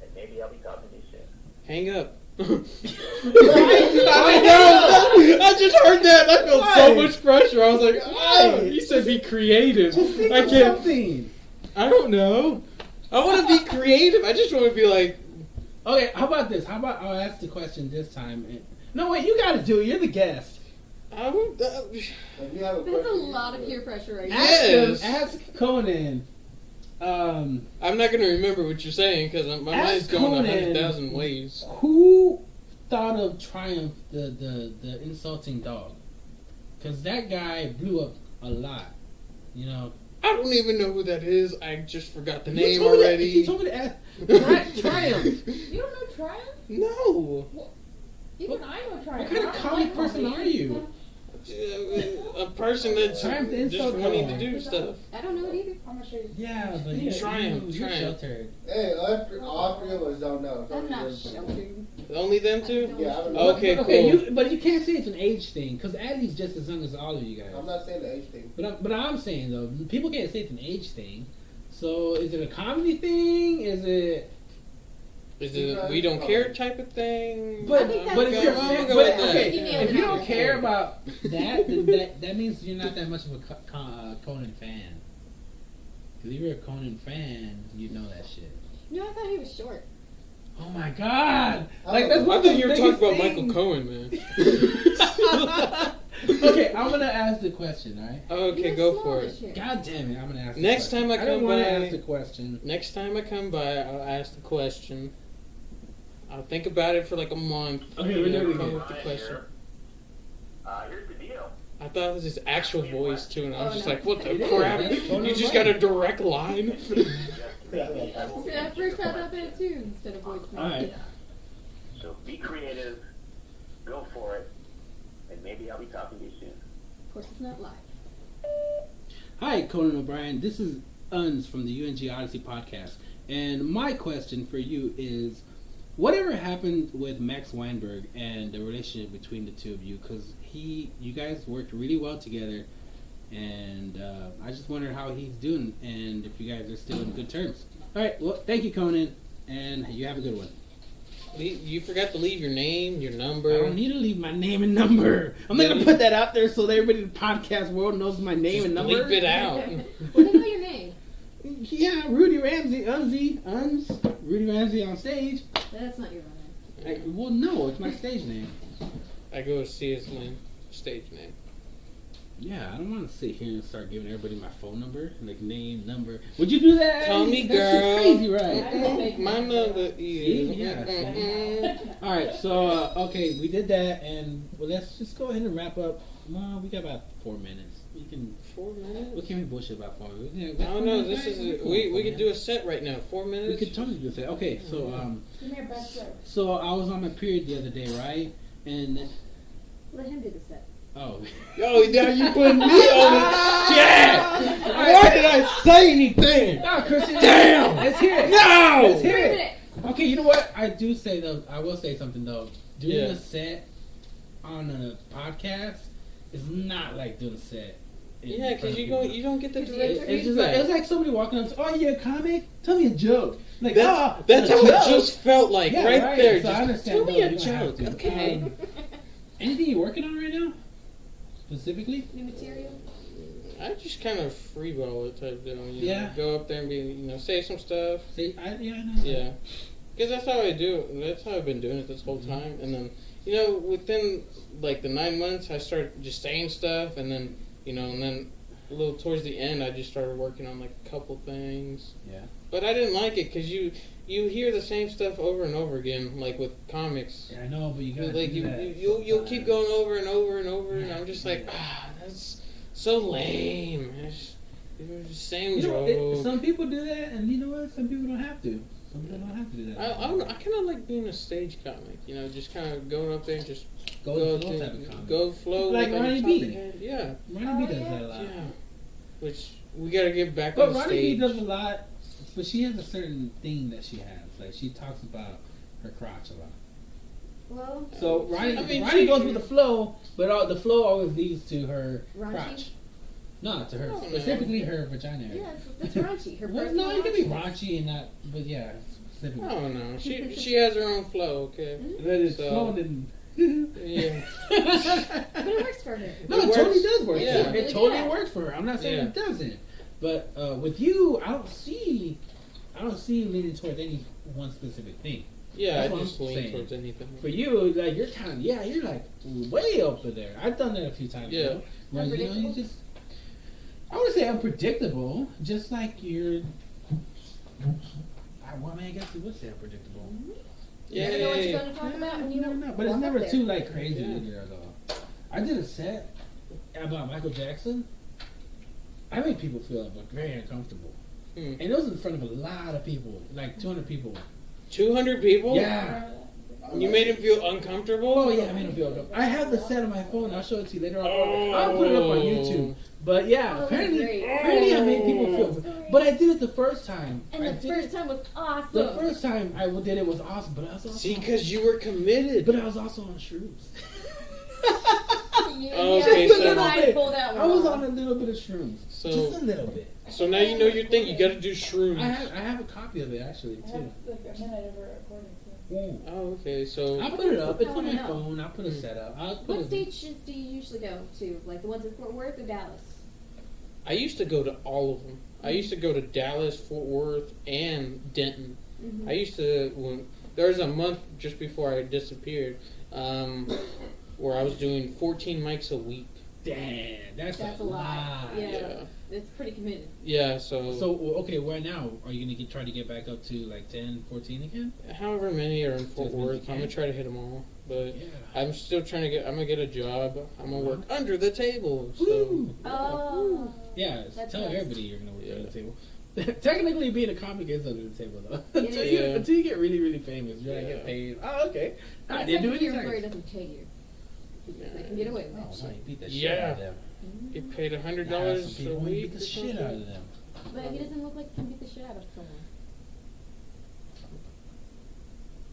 and maybe I'll be talking to you soon. Hang up. I know. I just heard that. I felt so much pressure. I was like, oh, he said be creative. Just think I of can't. something. I don't know. I want to be creative. I just want to be like. Okay, how about this? How about I'll ask the question this time? No, wait, you got to do it. You're the guest. If you have a That's a question, lot of peer pressure right now. Yes. Ask Conan. I'm not going to remember what you're saying because my mind's going 100,000 ways. Who thought of Triumph, the insulting dog? Because that guy blew up a lot. You know. I don't even know who that is. I just forgot the You name told me already. You told me to ask Triumph. You don't know Triumph? No. Even I know Triumph. What kind of I comic like person comics. are you? A person that's Triumph the just insult wanting to dog. do stuff. I don't know it either. I'm gonna show you. Yeah, but Triumph, you're Triumph. sheltered. Hey, all three of us don't know. I'm not sheltered. Only them two? Yeah, I don't know. Okay, Okay, cool. but you can't say it's an age thing because Addie's just as young as all of you guys. I'm not saying the age thing. But I'm saying though, people can't say it's an age thing. So is it a comedy thing? Is it? Is it a we don't care type of thing? But I think that's but if you're I'm gonna but, go with that. okay, Female if you don't power. care about that, then that means you're not that much of a Conan fan. Because if you're a Conan fan, you know that shit. No, I thought he was short. Oh my god! Like, that's I one of thought the you were talking biggest about things. Michael Cohen, man. Okay, I'm gonna ask the question, alright? Okay, You're go small for as it. shit. God damn it, I'm gonna ask the Next question. time I don't come wanna by- ask the question. Next time I come by, I'll ask the question. I'll think about it for like a month. Okay, and we're then doing come it. with the question. Here's the deal. I thought it was his actual voice too, and I was Oh, just no. like, "What the It is. crap? That's Conan You just O'Brien. got a direct line." Just maybe I will See, I answer first your thought about question that too, instead of voicemail. on the Alright. podcast. So be creative, go for it, and maybe I'll be talking to you soon. Of course, it's not live. Hi, Conan O'Brien. This is Uns from the UNG Odyssey podcast. And my question for you is, whatever happened with Max Weinberg and the relationship between the two of you? Because you guys worked really well together, and I just wondered how he's doing and if you guys are still in good terms. All right, well, thank you, Conan, and you have a good one. You forgot to leave your name, your number. I don't need to leave my name and number. I'm not going to put that out there so that everybody in the podcast world knows my name Just and number. bleep it out. Well, they know your name. Yeah, Rudy Ramsey, Rudy Ramsey on stage. That's not your real name. Well, no, it's my stage name. I go with C.S. Lynn, stage name. Yeah, I don't want to sit here and start giving everybody my phone number, like name, number. Would you do that? Call me That's just girl. crazy, right? My number is. See? Yeah. All right, so okay, we did that, and well, let's just go ahead and wrap up. Well, we got about 4 minutes. We can. 4 minutes? What can we bullshit about 4 minutes? Yeah, I don't know. This is we could do a set right now. 4 minutes. We could totally do that. Okay, so Give me your best joke. so I was on my period the other day, right? And Let him do the set. oh. Yo, now you put me on the chat. Why did I say anything? No, Christian. Damn! Let's hear it. No! Let's hear 3 it. minutes. Okay, you know what? I do say though. I will say something though. Doing Yeah. a set on a podcast is not like doing a set. Yeah, because you don't get the direct It's just like, feedback. it's like somebody walking up to, oh, you a comic? Tell me a joke. Like, That's how it just felt like, Yeah, right there. So I Just understand. tell me though, a you don't have joke, to. okay? Anything you're working on right now? Specifically? New material. I just kind of freeball it type deal. You Yeah. know, go up there and say some stuff. See, I know. Yeah. Because that's how I do it. That's how I've been doing it this whole time. And then, within like the 9 months, I started just saying stuff. And then, and then a little towards the end, I just started working on like a couple things. Yeah. But I didn't like it because you hear the same stuff over and over again, like with comics. Yeah, I know, but you gotta Like do that you'll keep sometimes. going over and over and over, and Yeah. I'm just like, that's so lame. It's the same You know, joke. some people do that, and you know what? Some people don't have to. Some people don't have to do that. I kind of like being a stage comic, just kind of going up there and just Go with the flow type of comic. go flow Like with Ronnie the B. topic head. Yeah, Ronnie B does that a lot. yeah. Which we gotta get back But on Ronnie stage. B does a lot, but she has a certain thing that she has. Like, she talks about her crotch a lot. Well, So Ronnie goes with the flow, but the flow always leads to her raunchy? crotch. No, to her Oh, no. specifically her vagina. Yeah, that's raunchy. Her Well, personal no, you can be raunchiness. raunchy and not, but yeah, specifically. I don't know. She has her own flow, okay? That is So- flowing in. Yeah. But it works for her. No, It it totally works. does work Yeah. for her. It Really totally good. works for her. I'm not saying Yeah. it doesn't. But with you, I don't see you leaning towards any one specific thing. Yeah, That's I what just I'm lean saying. towards anything. For you, like you're kind of you're like way over there. I've done that a few times. Yeah. You know? Where, you know, you just I wouldn't say unpredictable, just like you're. Well, I mean, I guess you would say unpredictable. Yeah. You never know what you're going to talk about when you never know, but it's walk never up there. too like crazy Yeah. in there though. I did a set about Michael Jackson. I made people feel very uncomfortable, and it was in front of a lot of people, like 200 people. 200 people? Yeah. You made him feel uncomfortable? Oh yeah, I made him feel uncomfortable. I have the set on my phone. I'll show it to you later on. I'll put it up on YouTube. But yeah, Oh, apparently great. I made people feel. But I did it the first time. And I the did first it- time was awesome. The first time I did it was awesome, but I was also See, because you were committed. but I was also on shrooms. Okay, Just a so- little bit. Pull that one I was off. on a little bit of shrooms, So- just a little bit. So now you know your thing. You got to do shrooms. I have a copy of it actually I too. have like a minute of a recording too. Ooh. Oh, okay. So I'll put it up. It's I on wanna my know. phone. I'll put a setup. I'll put What a, stages do you usually go to? Like the ones in Fort Worth or Dallas? I used to go to all of them. I used to go to Dallas, Fort Worth, and Denton. Mm-hmm. I used to. There was a month just before I disappeared, where I was doing 14 mics a week. damn, that's That's a lot. Yeah. Yeah. It's pretty committed. Yeah. So okay, right now, are you gonna try to get back up to like 10, 14 again? however many are in Fort As many as Worth, you I'm gonna can. try to hit them all. But Yeah. I'm still trying to get. I'm gonna get a job. I'm gonna work under the table. So Woo. Oh. Yeah, That's tell nice. everybody you're gonna work Yeah. under the table. Technically, being a comic is under the table though. It until is. you get really, really famous, you're gonna Yeah. get paid. Oh, okay. I Except didn't do if any your employer taxes. doesn't pay you. Because they can get away with Oh, that no, shit. you beat the shit Yeah. out of them. get paid Nah, $100 some a people, you week. beat the or shit something. out of them. But he doesn't look like he can beat the shit out of someone.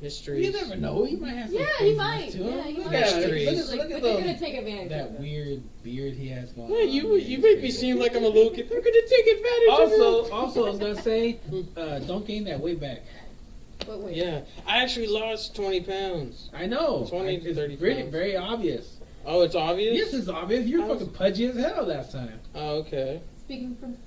Mysteries. You never know. He might have some Yeah, he craziness might. to him. Yeah, he Look might. at it. Mysteries. Look Like, at but they're those- gonna take advantage that of it. weird beard he has going Yeah, on. you make me seem like I'm a little kid. They're gonna take advantage of Also, I was gonna say, don't gain that weight back. But it. wait. Yeah, I actually lost 20 pounds. I know. 20 to It's 30 very, pounds. very obvious. Oh, it's obvious. Yes, it's obvious. You're I was- fucking pudgy as hell last time. Oh, okay. Speaking from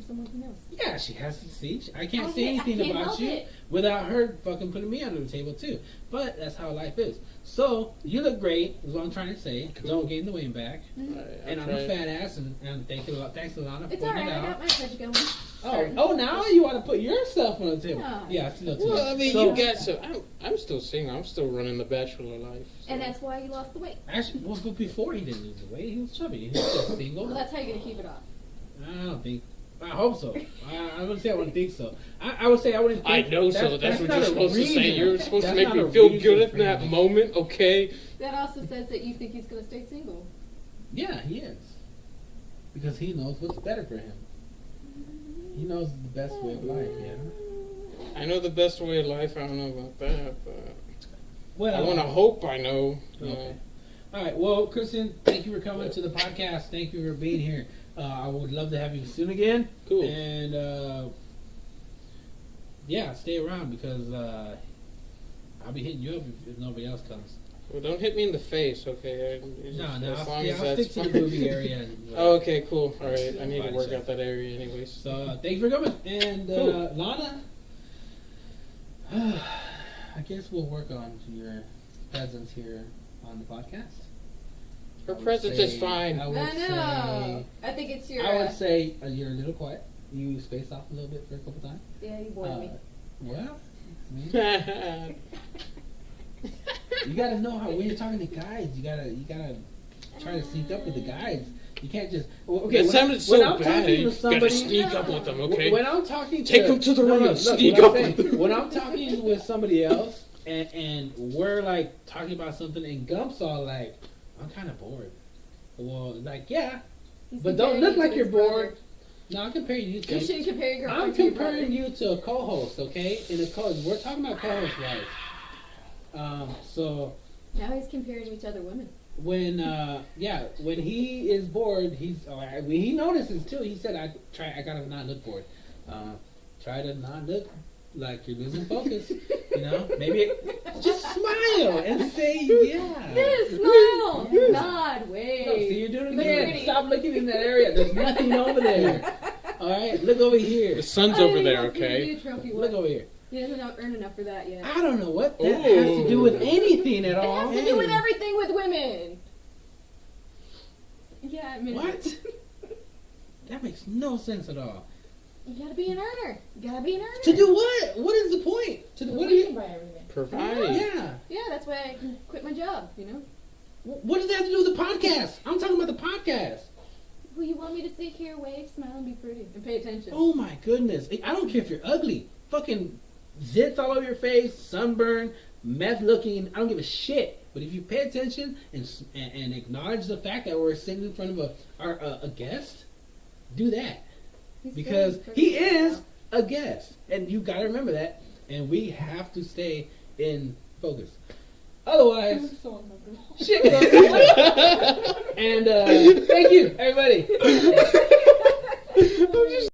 someone who knows. Yeah, she has to see. I can't I say can't- I anything can't about help you it. without her fucking putting me under the table too. But that's how life is. So you look great. Is what I'm trying to say. Cool. Don't gain the weight back. Mm-hmm. And I'm a fat ass, and thank you, thanks to Lana for It's pointing alright, it I out. got my pledge going. Oh, now you want to put yourself on the table? No. Yeah, still too. Well, I mean, So- you got so. I'm still single. I'm still running the bachelor life. So. And that's why you lost the weight. Actually, well, but before he didn't lose the weight, he was chubby. He was still single. Well, that's how you're gonna keep it off. I don't think. I hope so. I wouldn't say I wouldn't think so. I would say I wouldn't. I Think know so. That's what not you're a supposed to say. reason. You're supposed That's to make not me a feel reason good for in that me. moment, okay? That also says that you think he's gonna stay single. Yeah, he is. Because he knows what's better for him. He knows the best way of life. Yeah. I know the best way of life. I don't know about that, but Well, I want to hope I know. Okay. All right. Well, Cristian, thank you for coming to the podcast. Thank you for being here. I would love to have you soon again. Cool. And yeah, stay around because I'll be hitting you up if nobody else comes. Well, don't hit me in the face, okay? No, As I'll, long yeah, as I'll that's stick to the fine. movie area. And, Oh, okay, cool. All right, I need to Body work check. out that area anyways. So thanks for coming. And Cool. Lana, I guess we'll work on your presence here on the podcast. Her I would presence say- is fine. I would I know. say. I think it's your. I would say you're a little quiet. You spaced off a little bit for a couple times. Yeah, you bored me. Well, I mean, you gotta know how when you're talking to guys, you gotta try to sync up with the guys. You can't just okay. It when sounded when so I'm bad. talking to You somebody, gotta sneak up with them, okay? When I'm talking, Take them to the room and sneak what I'm up saying, with them. when I'm talking with somebody else, and we're like talking about something, and Gump's all like, "I'm kind of bored." Well, like yeah, He's but don't comparing look you to like you're his brother. bored. No, I'm comparing you to. You shouldn't compare your girlfriend I'm to your brother. comparing you to a co-host, okay? In a co, we're talking about co-host wise. So now he's comparing me to other women. when he is bored, when he notices too. He said, "I gotta not look bored. Try to not look like you're losing focus. Maybe just smile and say yeah. This smile, nod, wait. No, see, you're doing it again. Pretty. Stop looking in that area. There's nothing over there. All right, look over here. The sun's over there, okay? Look over here. He doesn't earn enough for that yet. I don't know what that has to do with anything at all. It has to do with everything with women. Yeah, I mean. What? That makes no sense at all. You gotta be an earner. To do what? What is the point? What do you buy everything? Provide. Yeah. Yeah, that's why I can quit my job, What does that have to do with the podcast? I'm talking about the podcast. Well, you want me to sit here, wave, smile, and be pretty, and pay attention. Oh my goodness. I don't care if you're ugly. Fucking zits all over your face, sunburn, meth looking. I don't give a shit. But if you pay attention and acknowledge the fact that we're sitting in front of a guest, do that. He's Because very he pretty is now. a guest. And you gotta remember that. And we have to stay in focus. Otherwise, shit goes. And thank you, everybody.